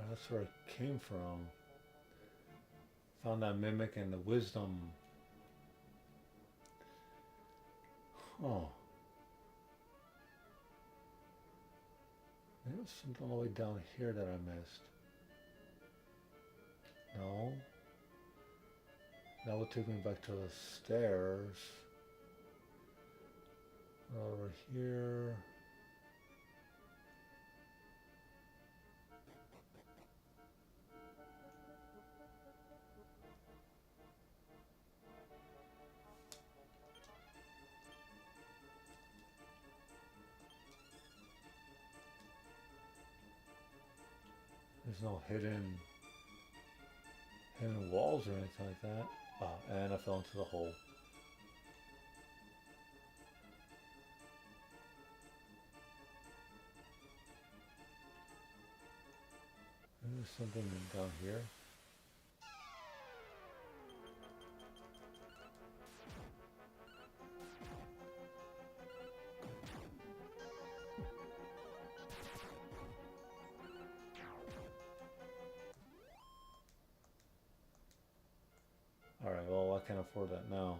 S1: That's where it came from. Found that mimic and the wisdom. Oh. Maybe it's something all the way down here that I missed. No. That would take me back to the stairs. Over here. There's no hidden walls or anything like that. Oh, and I fell into the hole. There's something down here. Alright, well, I can't afford that now.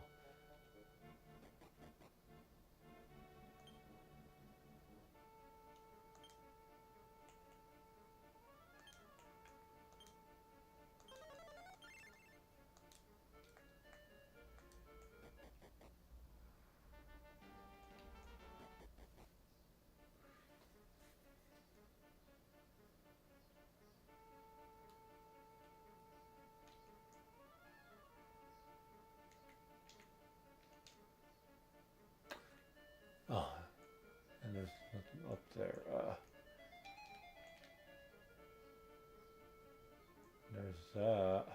S1: Oh, and there's nothing up there. There's that.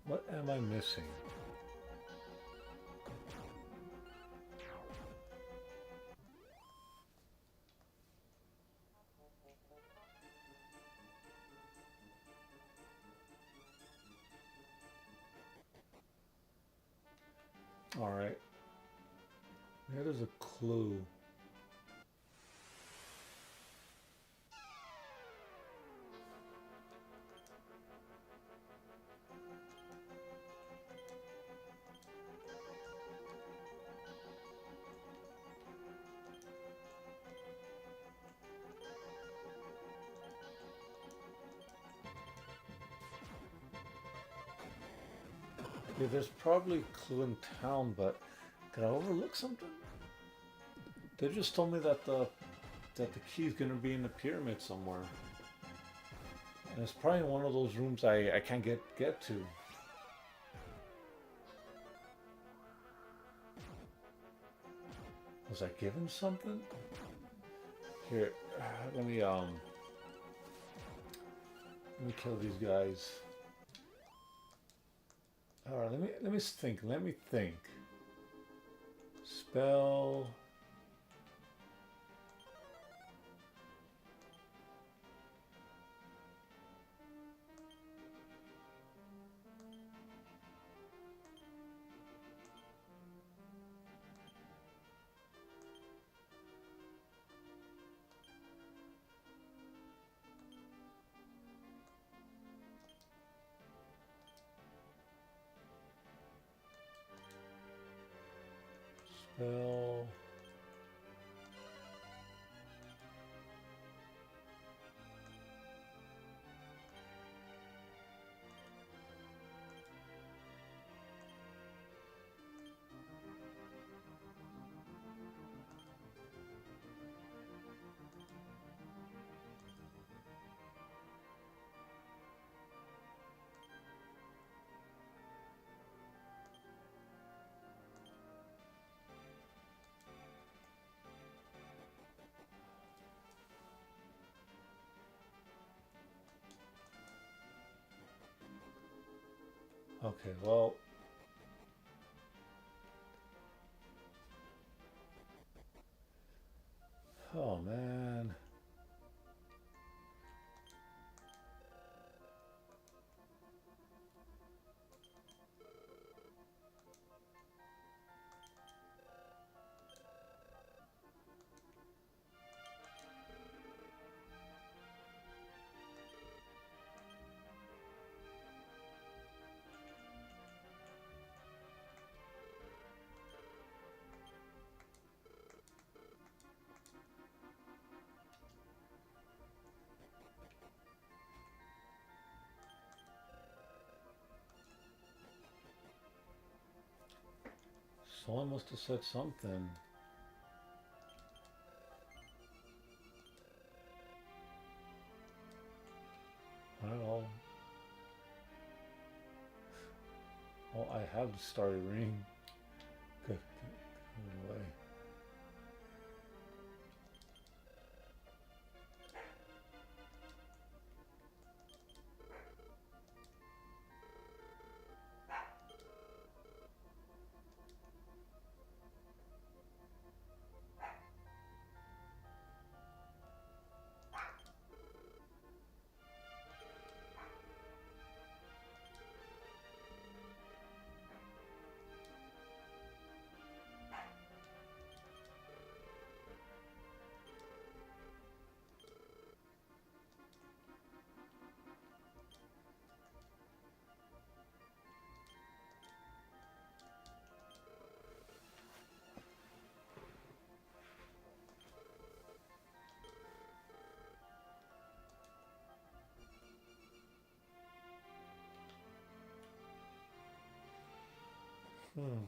S1: What am I missing? Alright. Here there's a clue. Yeah, there's probably a clue in town, but did I overlook something? They just told me that the key's gonna be in the pyramid somewhere. And it's probably in one of those rooms I can't get to. Was I given something? Here, let me kill these guys. Alright, let me think. Let me think. Spell. Spell. Okay, well. Oh man. Someone must have said something. Oh, I have started ring. Go away. Hmm.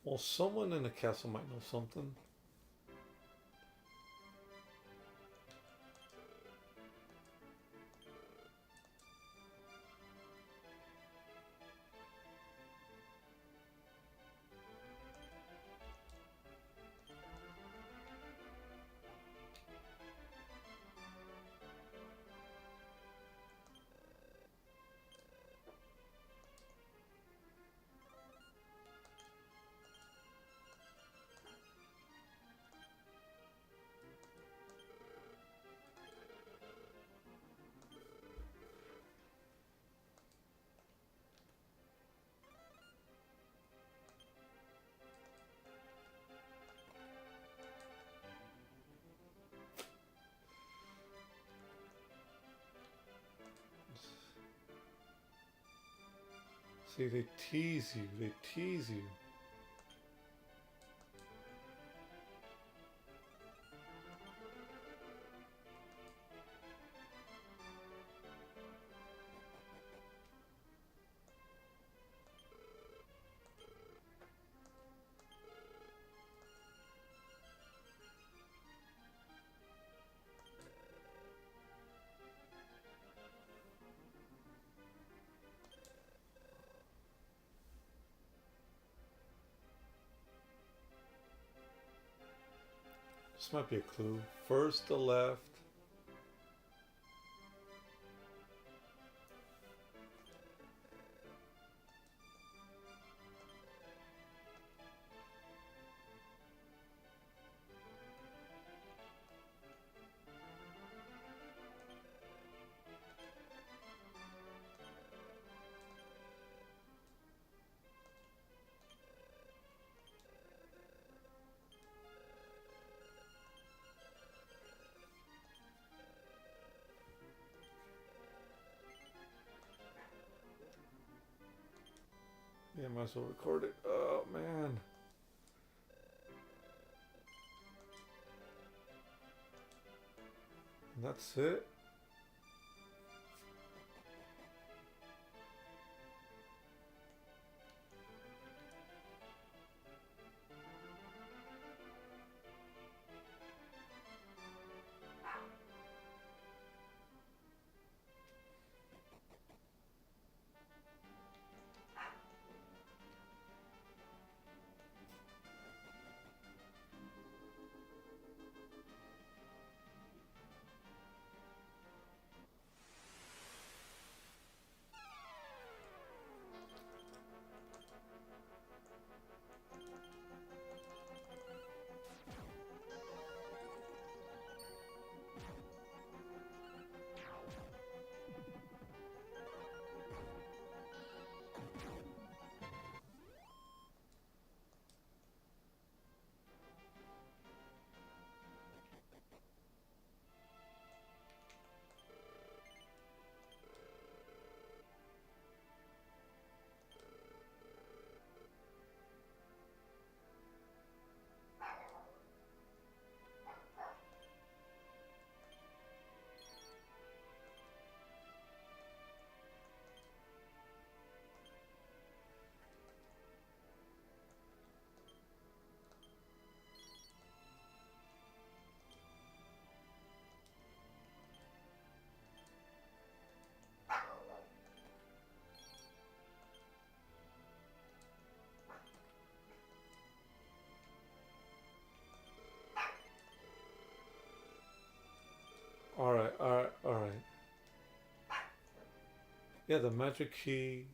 S1: Well, someone in the castle might know something. See, they tease you. They tease you. This might be a clue. First to left. Yeah, might as well record it. Oh, man. And that's it. Yeah, the magic key.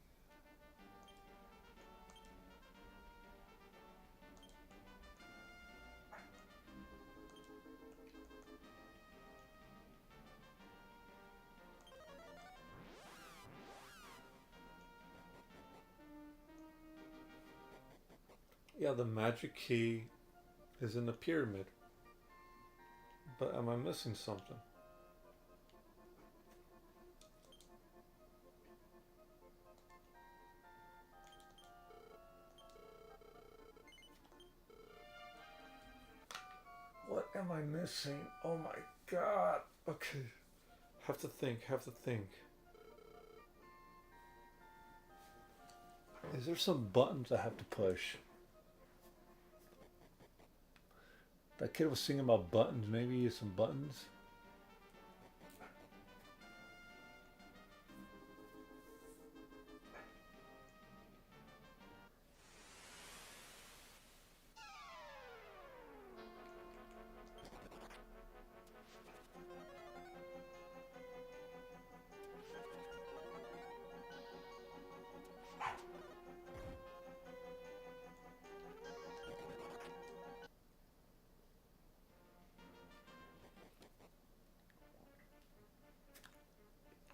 S1: Yeah, the magic key is in the pyramid. But am I missing something? What am I missing? Oh my god. Okay. Have to think, have to think. Is there some buttons I have to push? That kid was singing about buttons. Maybe some buttons?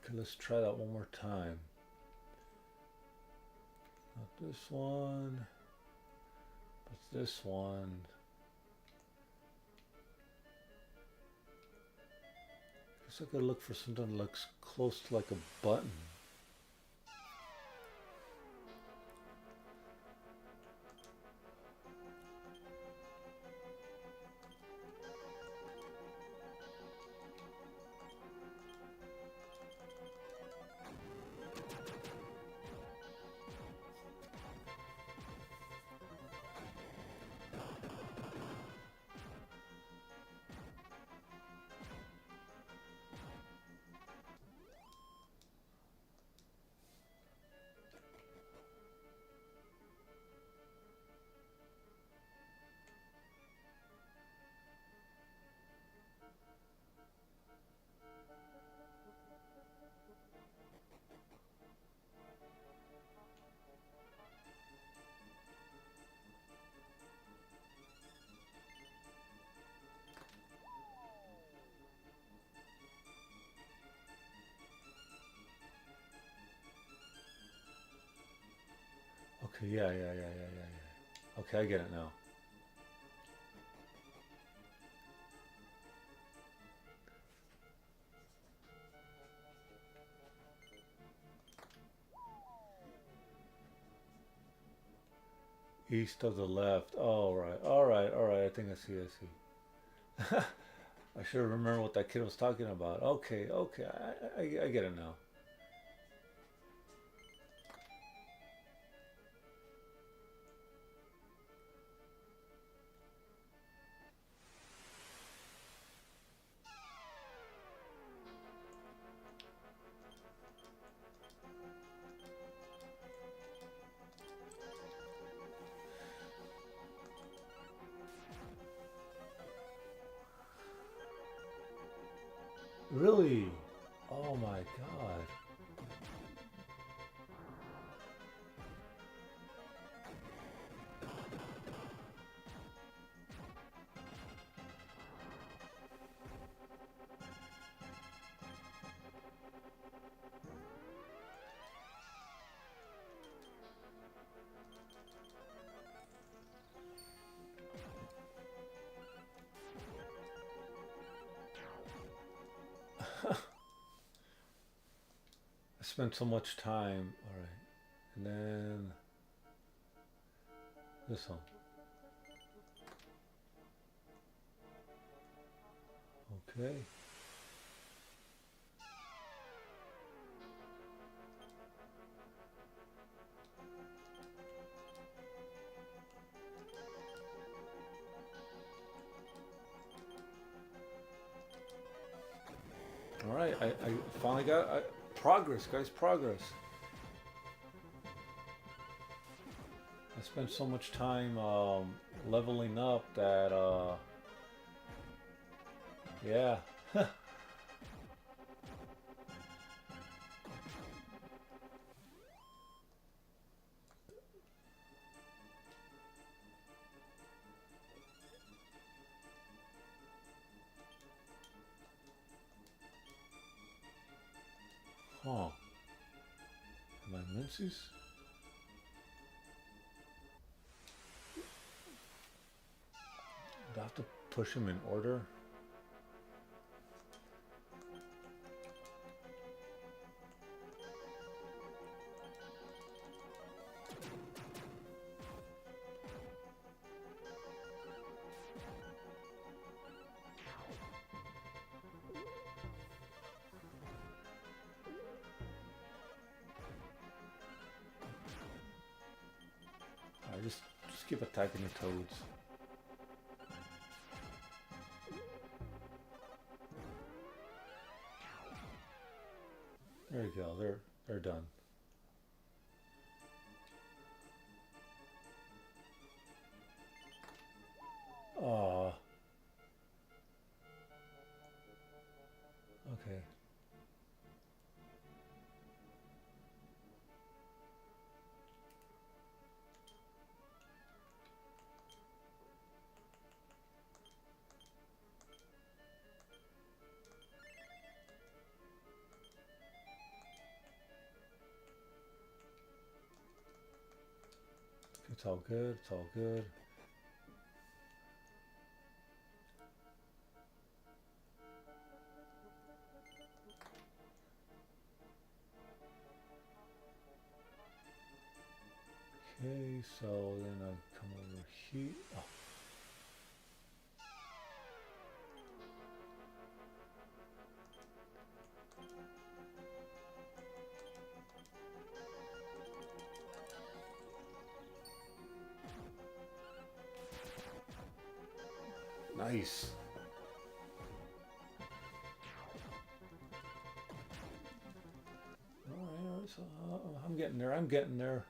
S1: Okay, let's try that one more time. Not this one, but this one. Guess I could look for something that looks close to like a button. Okay, yeah. Okay, I get it now. East of the left. All right, all right, all right. I think I see. I see. I should remember what that kid was talking about. Okay, okay. I get it now. Really? Oh my god. I spent so much time. All right. And then this one. Okay. All right. I finally got progress, guys. Progress. I spent so much time leveling up that yeah. Huh. Am I Mincy's? Do I have to push them in order? I just keep attacking the toads. There you go. They're done. Aw. Okay. It's all good. It's all good. Okay, so then I come over here. Oh. Nice. All right, so I'm getting there. I'm getting there.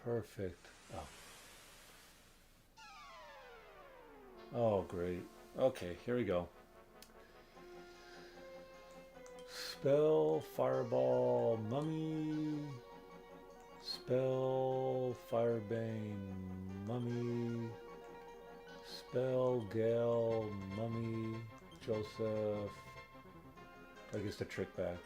S1: Perfect. Oh. Oh, great. Okay, here we go. Spell, Fireball, Mummy. Spell, Firebang, Mummy. Spell, Gale, Mummy, Joseph. I guess the trick bag.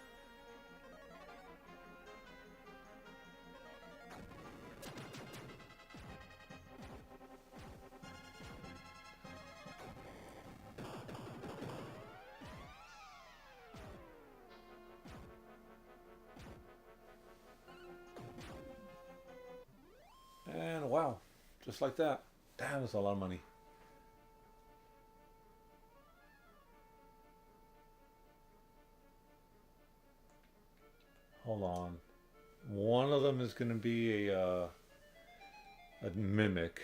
S1: And wow, just like that. Damn, that's a lot of money. Hold on. One of them is going to be a mimic.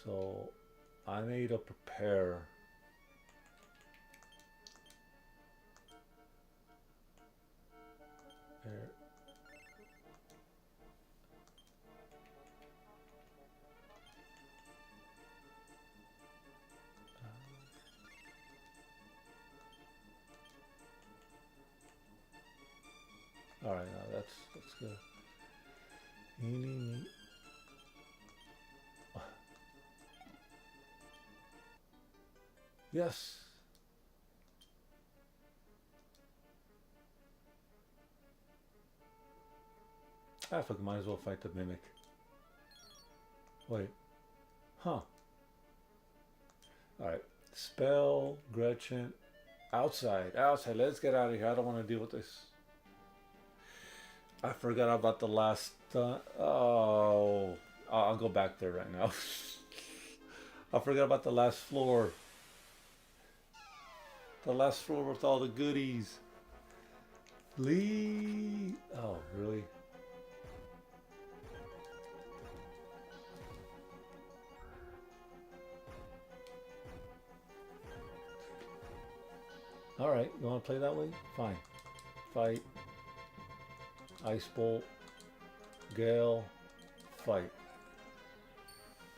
S1: So I need to prepare. There. All right, now that's good. Yes. I fuck, might as well fight the mimic. Wait. Huh. Alright. Spell, Gretchen. Outside. Outside. Let's get out of here. I don't want to deal with this. I forgot about the last... oh. I'll go back there right now. I forgot about the last floor. The last floor with all the goodies. Lee. Oh, really? Alright, you want to play that way? Fine. Fight. Ice Bolt. Gale. fight.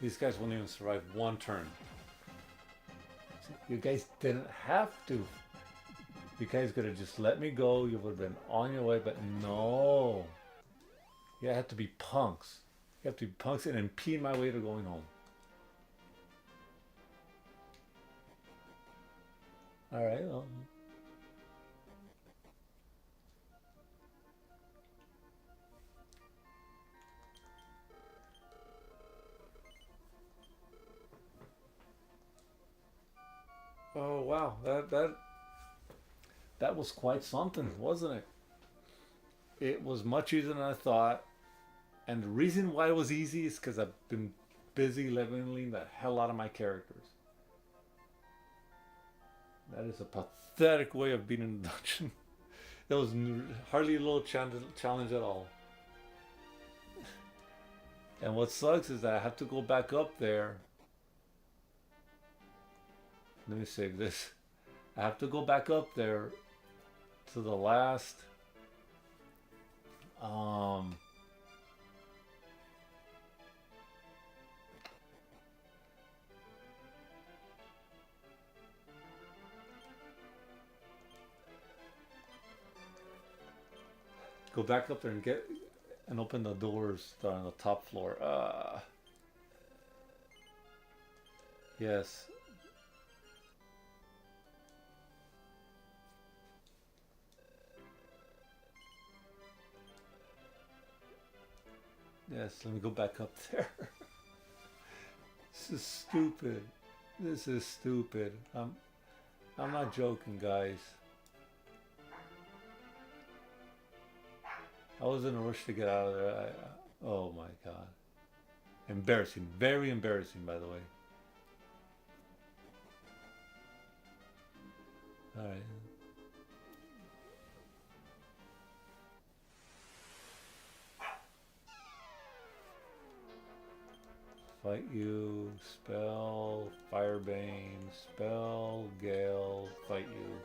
S1: These guys won't even survive one turn. You guys didn't have to. You guys could have just let me go. You would have been on your way, but no. You have to be punks. You have to be punks and impede my way to going home. Alright, well. Oh wow, that was quite something, wasn't it? It was much easier than I thought. And the reason why it was easy is because I've been busy leveling the hell out of my characters. That is a pathetic way of being in the dungeon. There was hardly a little challenge at all. And what sucks is that I have to go back up there. Let me save this. I have to go back up there to the last go back up there and get and open the doors that are on the top floor. Yes. Yes, let me go back up there. This is stupid. This is stupid. I'm not joking, guys. I was in a rush to get out of there. Oh my god. Embarrassing. Very embarrassing, by the way. Alright. Fight you, spell, Firebane, spell, Gale, fight you.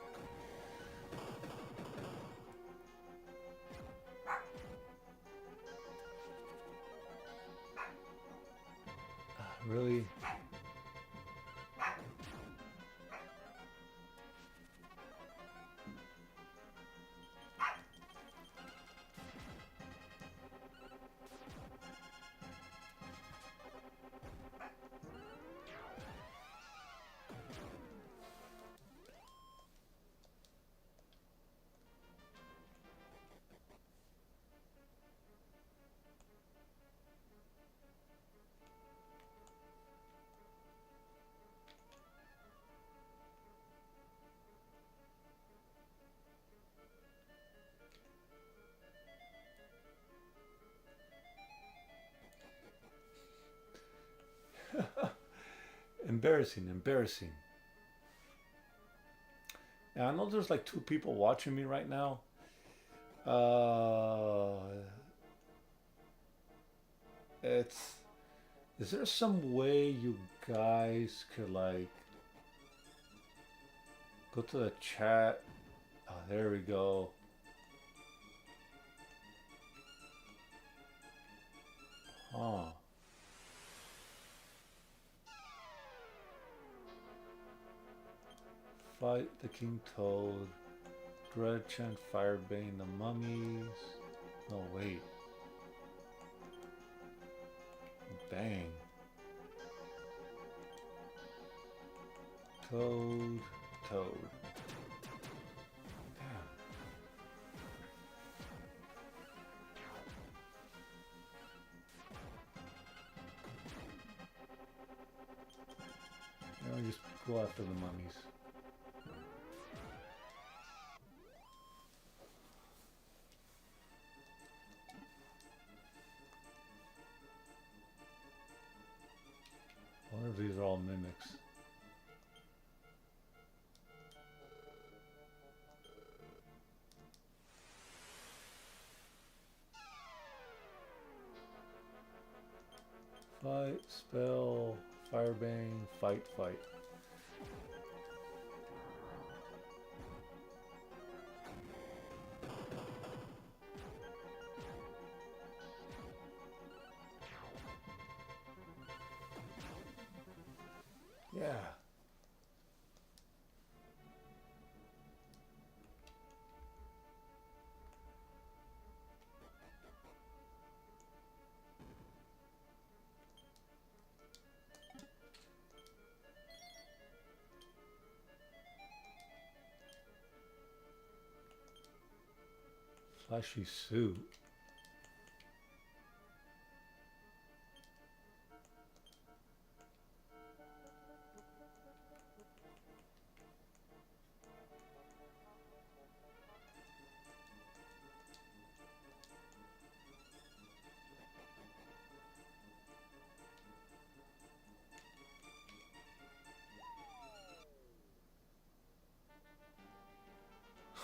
S1: Really? Embarrassing, embarrassing. And I know there's like 2 people watching me right now. It's Is there some way you guys could like go to the chat? Oh, there we go. Huh. Fight the King Toad, Dredge and Firebane the mummies. No, wait. Bang. Toad. Damn. Now just go after the mummies. I wonder if these are all mimics. Fight, spell, Firebane, fight. Yeah. Flashy suit.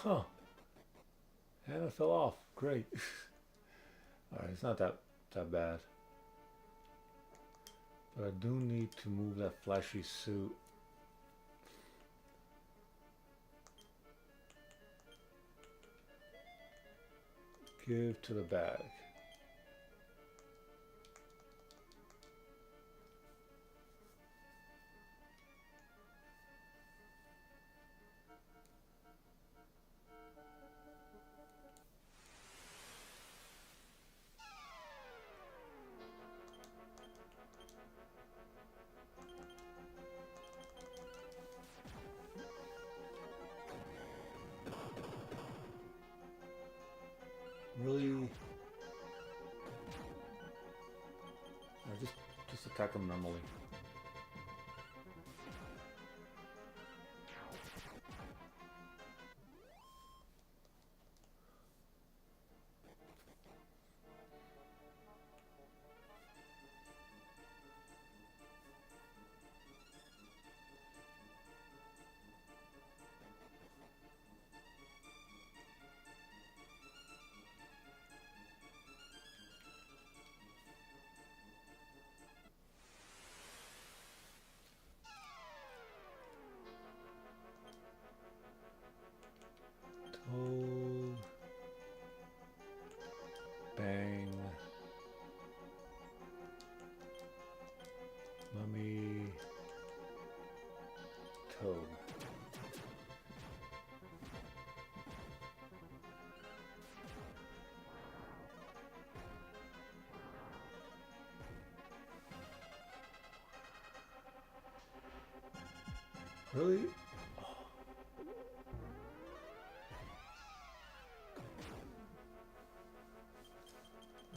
S1: Huh. And it fell off. Great. Alright, it's not that bad. But I do need to move that flashy suit. Give to the bag. Really? Just attack him normally. Toad. Bang. Mummy. Toad. Really?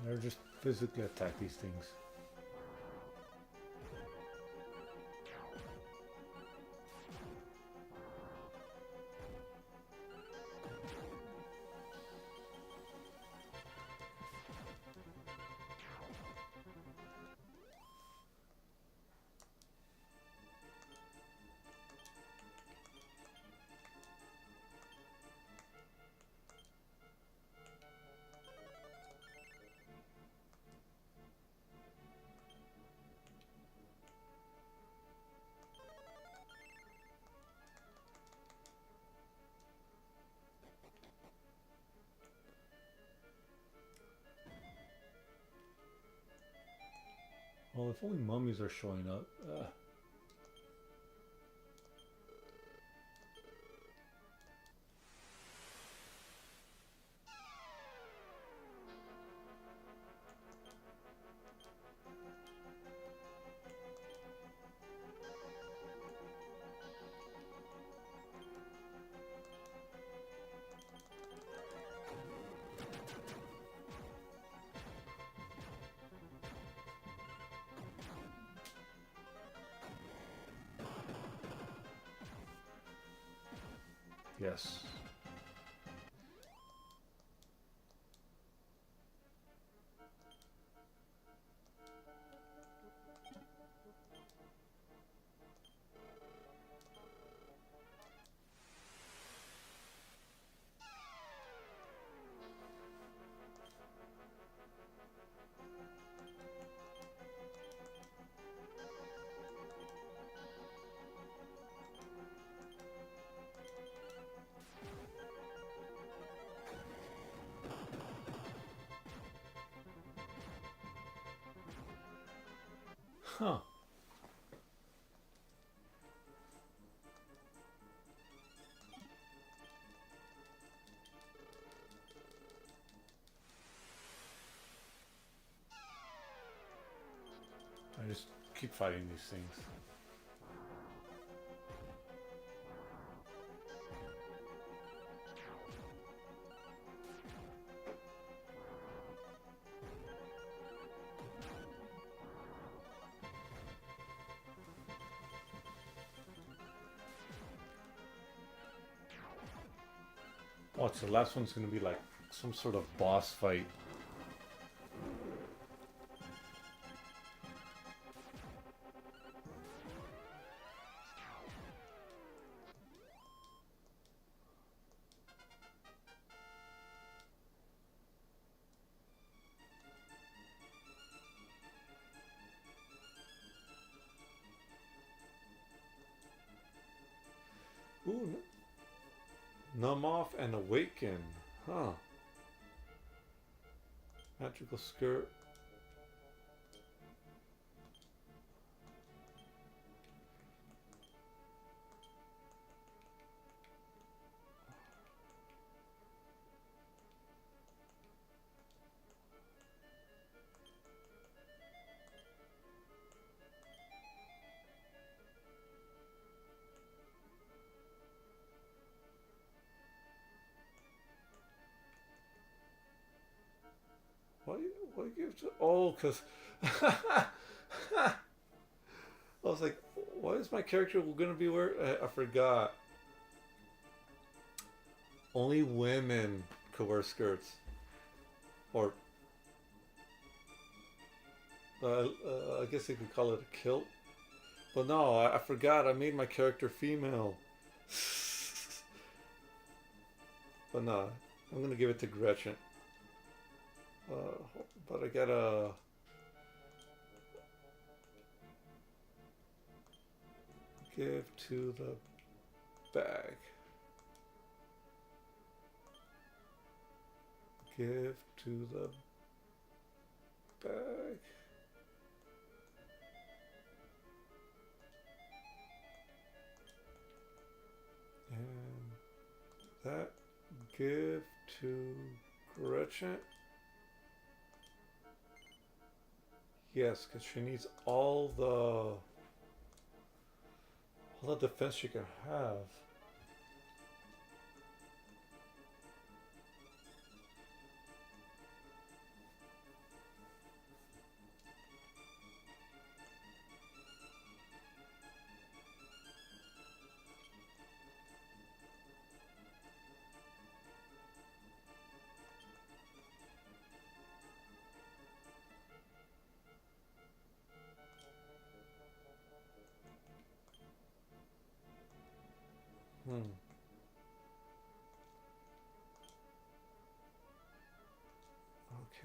S1: They're just physically attack these things. Well, if only mummies are showing up. Yes. Huh. I just keep fighting these things. Watch, the last one's gonna be like some sort of boss fight. Ooh, numb off and awaken. Huh. Magical skirt. Why give to? Oh, because I was like, why is my character gonna be wearing? I forgot. Only women could wear skirts, or I guess you could call it a kilt. But no, I forgot. I made my character female. But no, I'm gonna give it to Gretchen. But I gotta give to the bag. Give to the bag. And that give to Gretchen. Yes, because she needs all the defense she can have.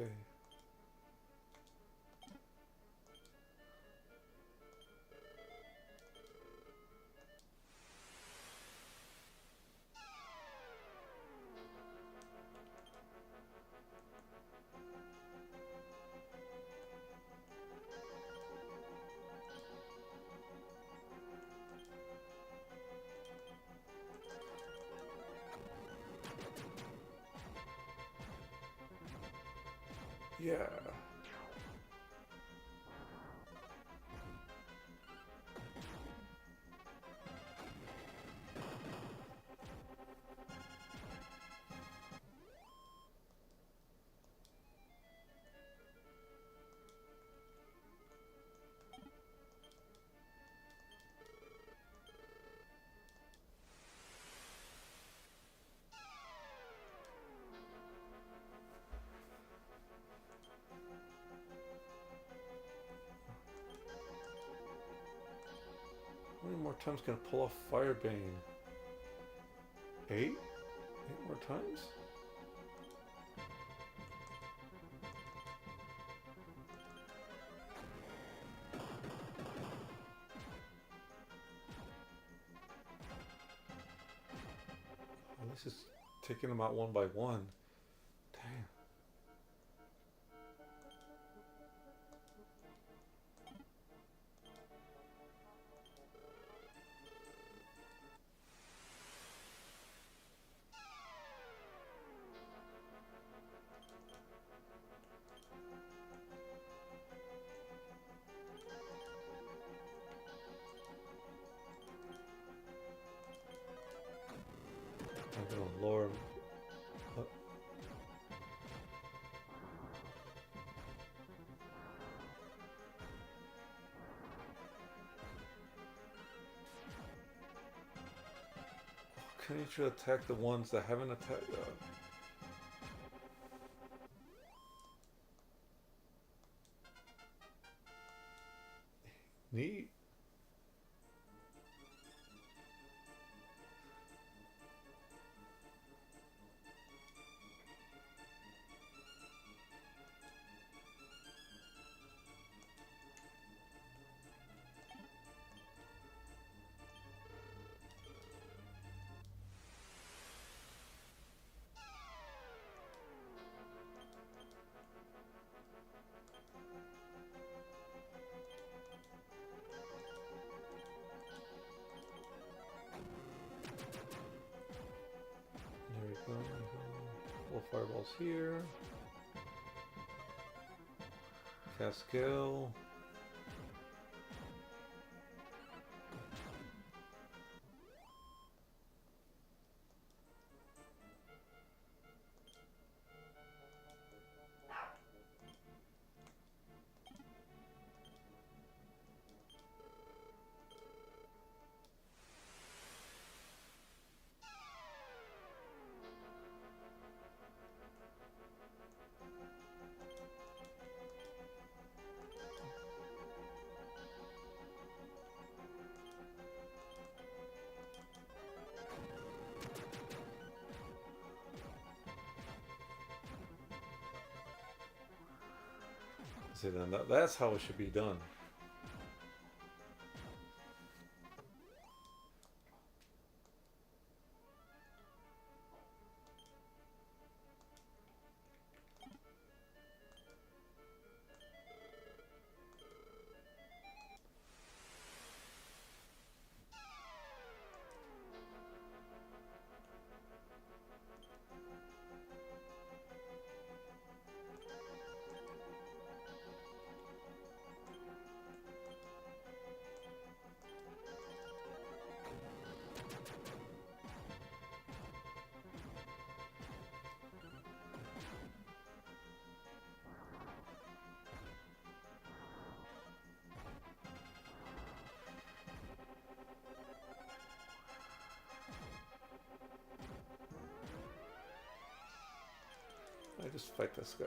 S1: Okay. Yeah. How many more times can I pull off Firebane? 8? 8 more times? Oh, this is taking them out one by one. Damn. Continue to attack the ones that haven't attacked. Neat. There we go. Little fireballs here. Cascale. See, then that's how it should be done. I just fight this guy.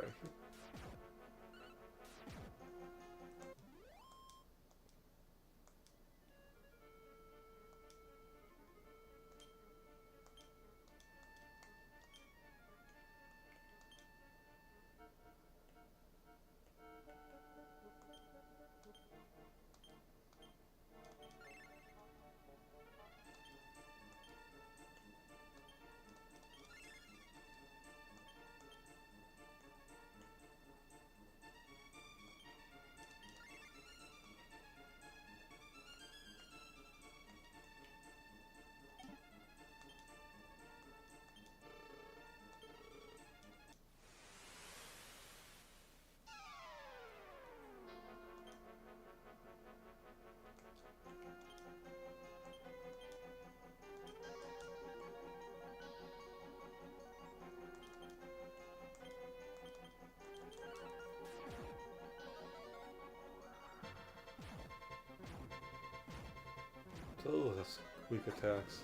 S1: Oh, that's weak attacks.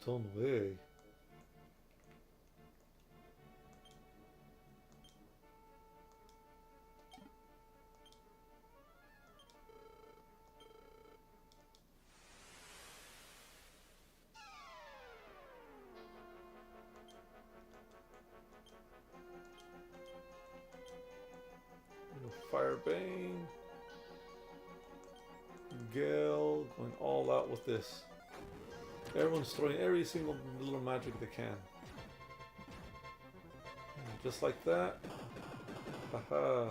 S1: Stone Way. Firebane. Gale going all out with this. Everyone's throwing every single little magic they can. And just like that. Haha.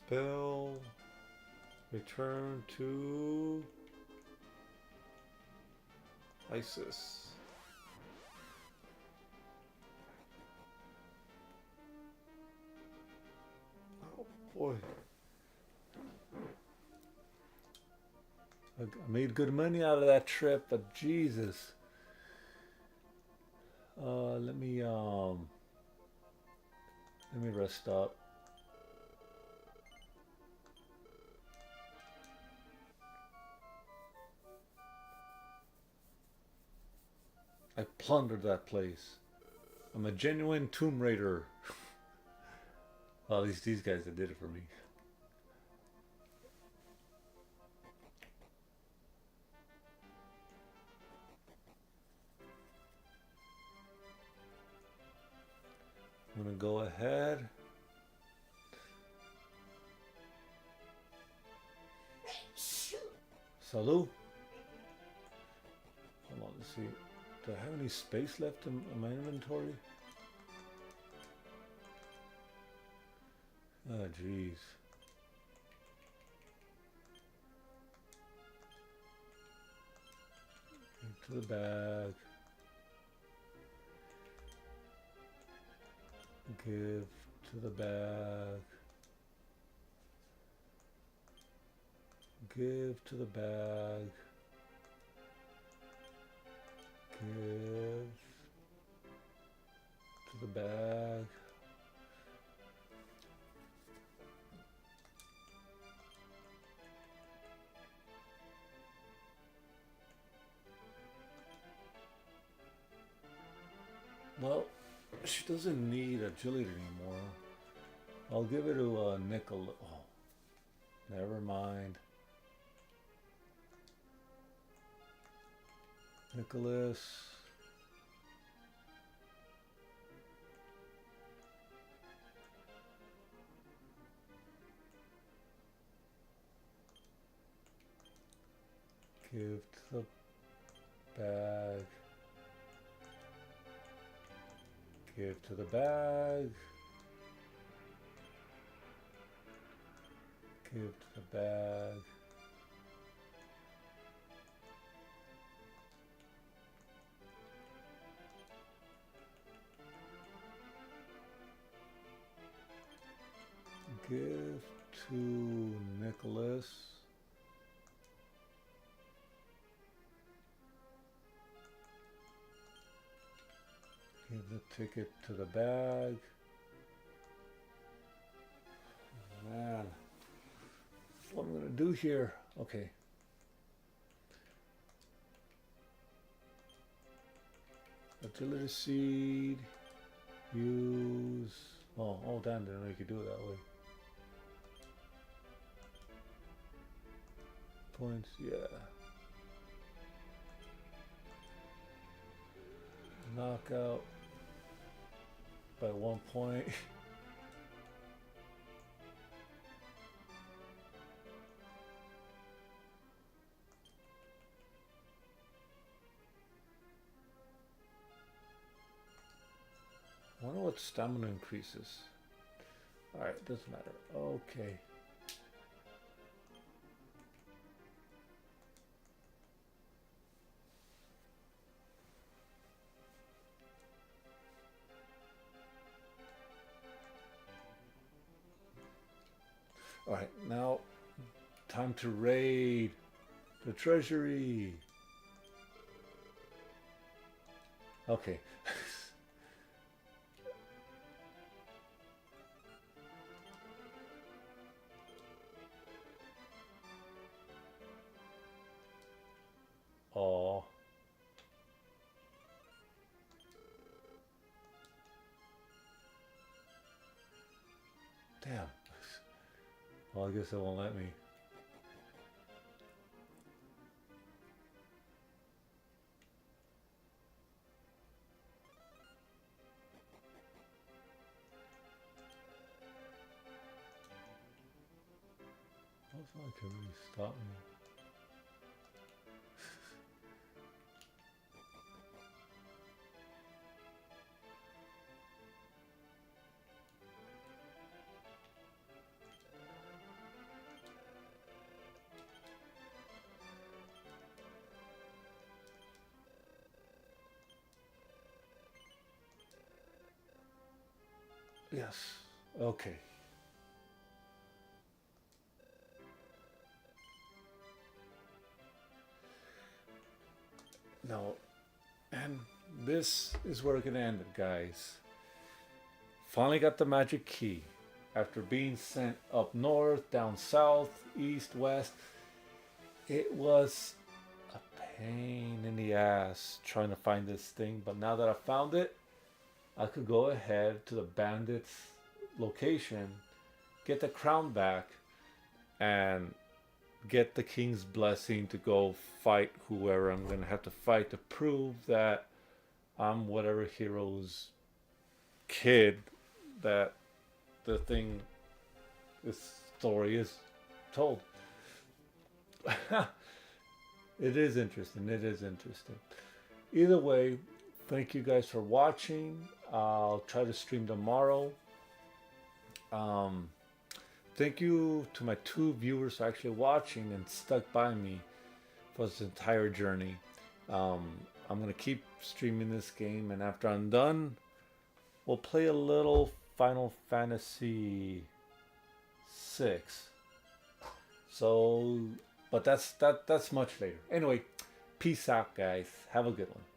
S1: Spell. Return to ISIS. Oh boy. I made good money out of that trip, but Jesus. Let me rest up. I plundered that place. I'm a genuine Tomb Raider. Well, at least these guys that did it for me. I'm gonna go ahead. Salud. Hold on, let's see. Do I have any space left in my inventory? Oh, jeez. Into the bag. Give to the bag. Give to the bag. Give to the bag. Well, she doesn't need agility anymore. I'll give it to Nicholas. Oh, never mind. Nicholas. Give to the bag. Give to the bag. Give to the bag. Give to Nicholas. Give the ticket to the bag. Man, what I'm gonna do here? Okay. Agility seed. Use. Oh, damn! Didn't know you could do it that way. Points, yeah. Knockout by 1 point. I wonder what stamina increases. Alright, doesn't matter. Okay. Alright, now time to raid the treasury. Okay. Oh. Damn. Well, I guess it won't let me. That's not gonna really stop me. Yes. Okay. No. And this is where we're gonna end it, guys. Finally got the magic key. After being sent up north, down south, east, west, it was a pain in the ass trying to find this thing. But now that I found it, I could go ahead to the bandits' location, get the crown back, and get the king's blessing to go fight whoever I'm gonna have to fight to prove that I'm whatever hero's kid that the thing, this story is told. It is interesting. It is interesting. Either way, thank you guys for watching. I'll try to stream tomorrow. Um, Thank you to my two viewers for actually watching and stuck by me for this entire journey. Um, I'm gonna keep streaming this game, and after I'm done, we'll play a little Final Fantasy 6. So, but that's much later. Anyway, peace out, guys. Have a good one.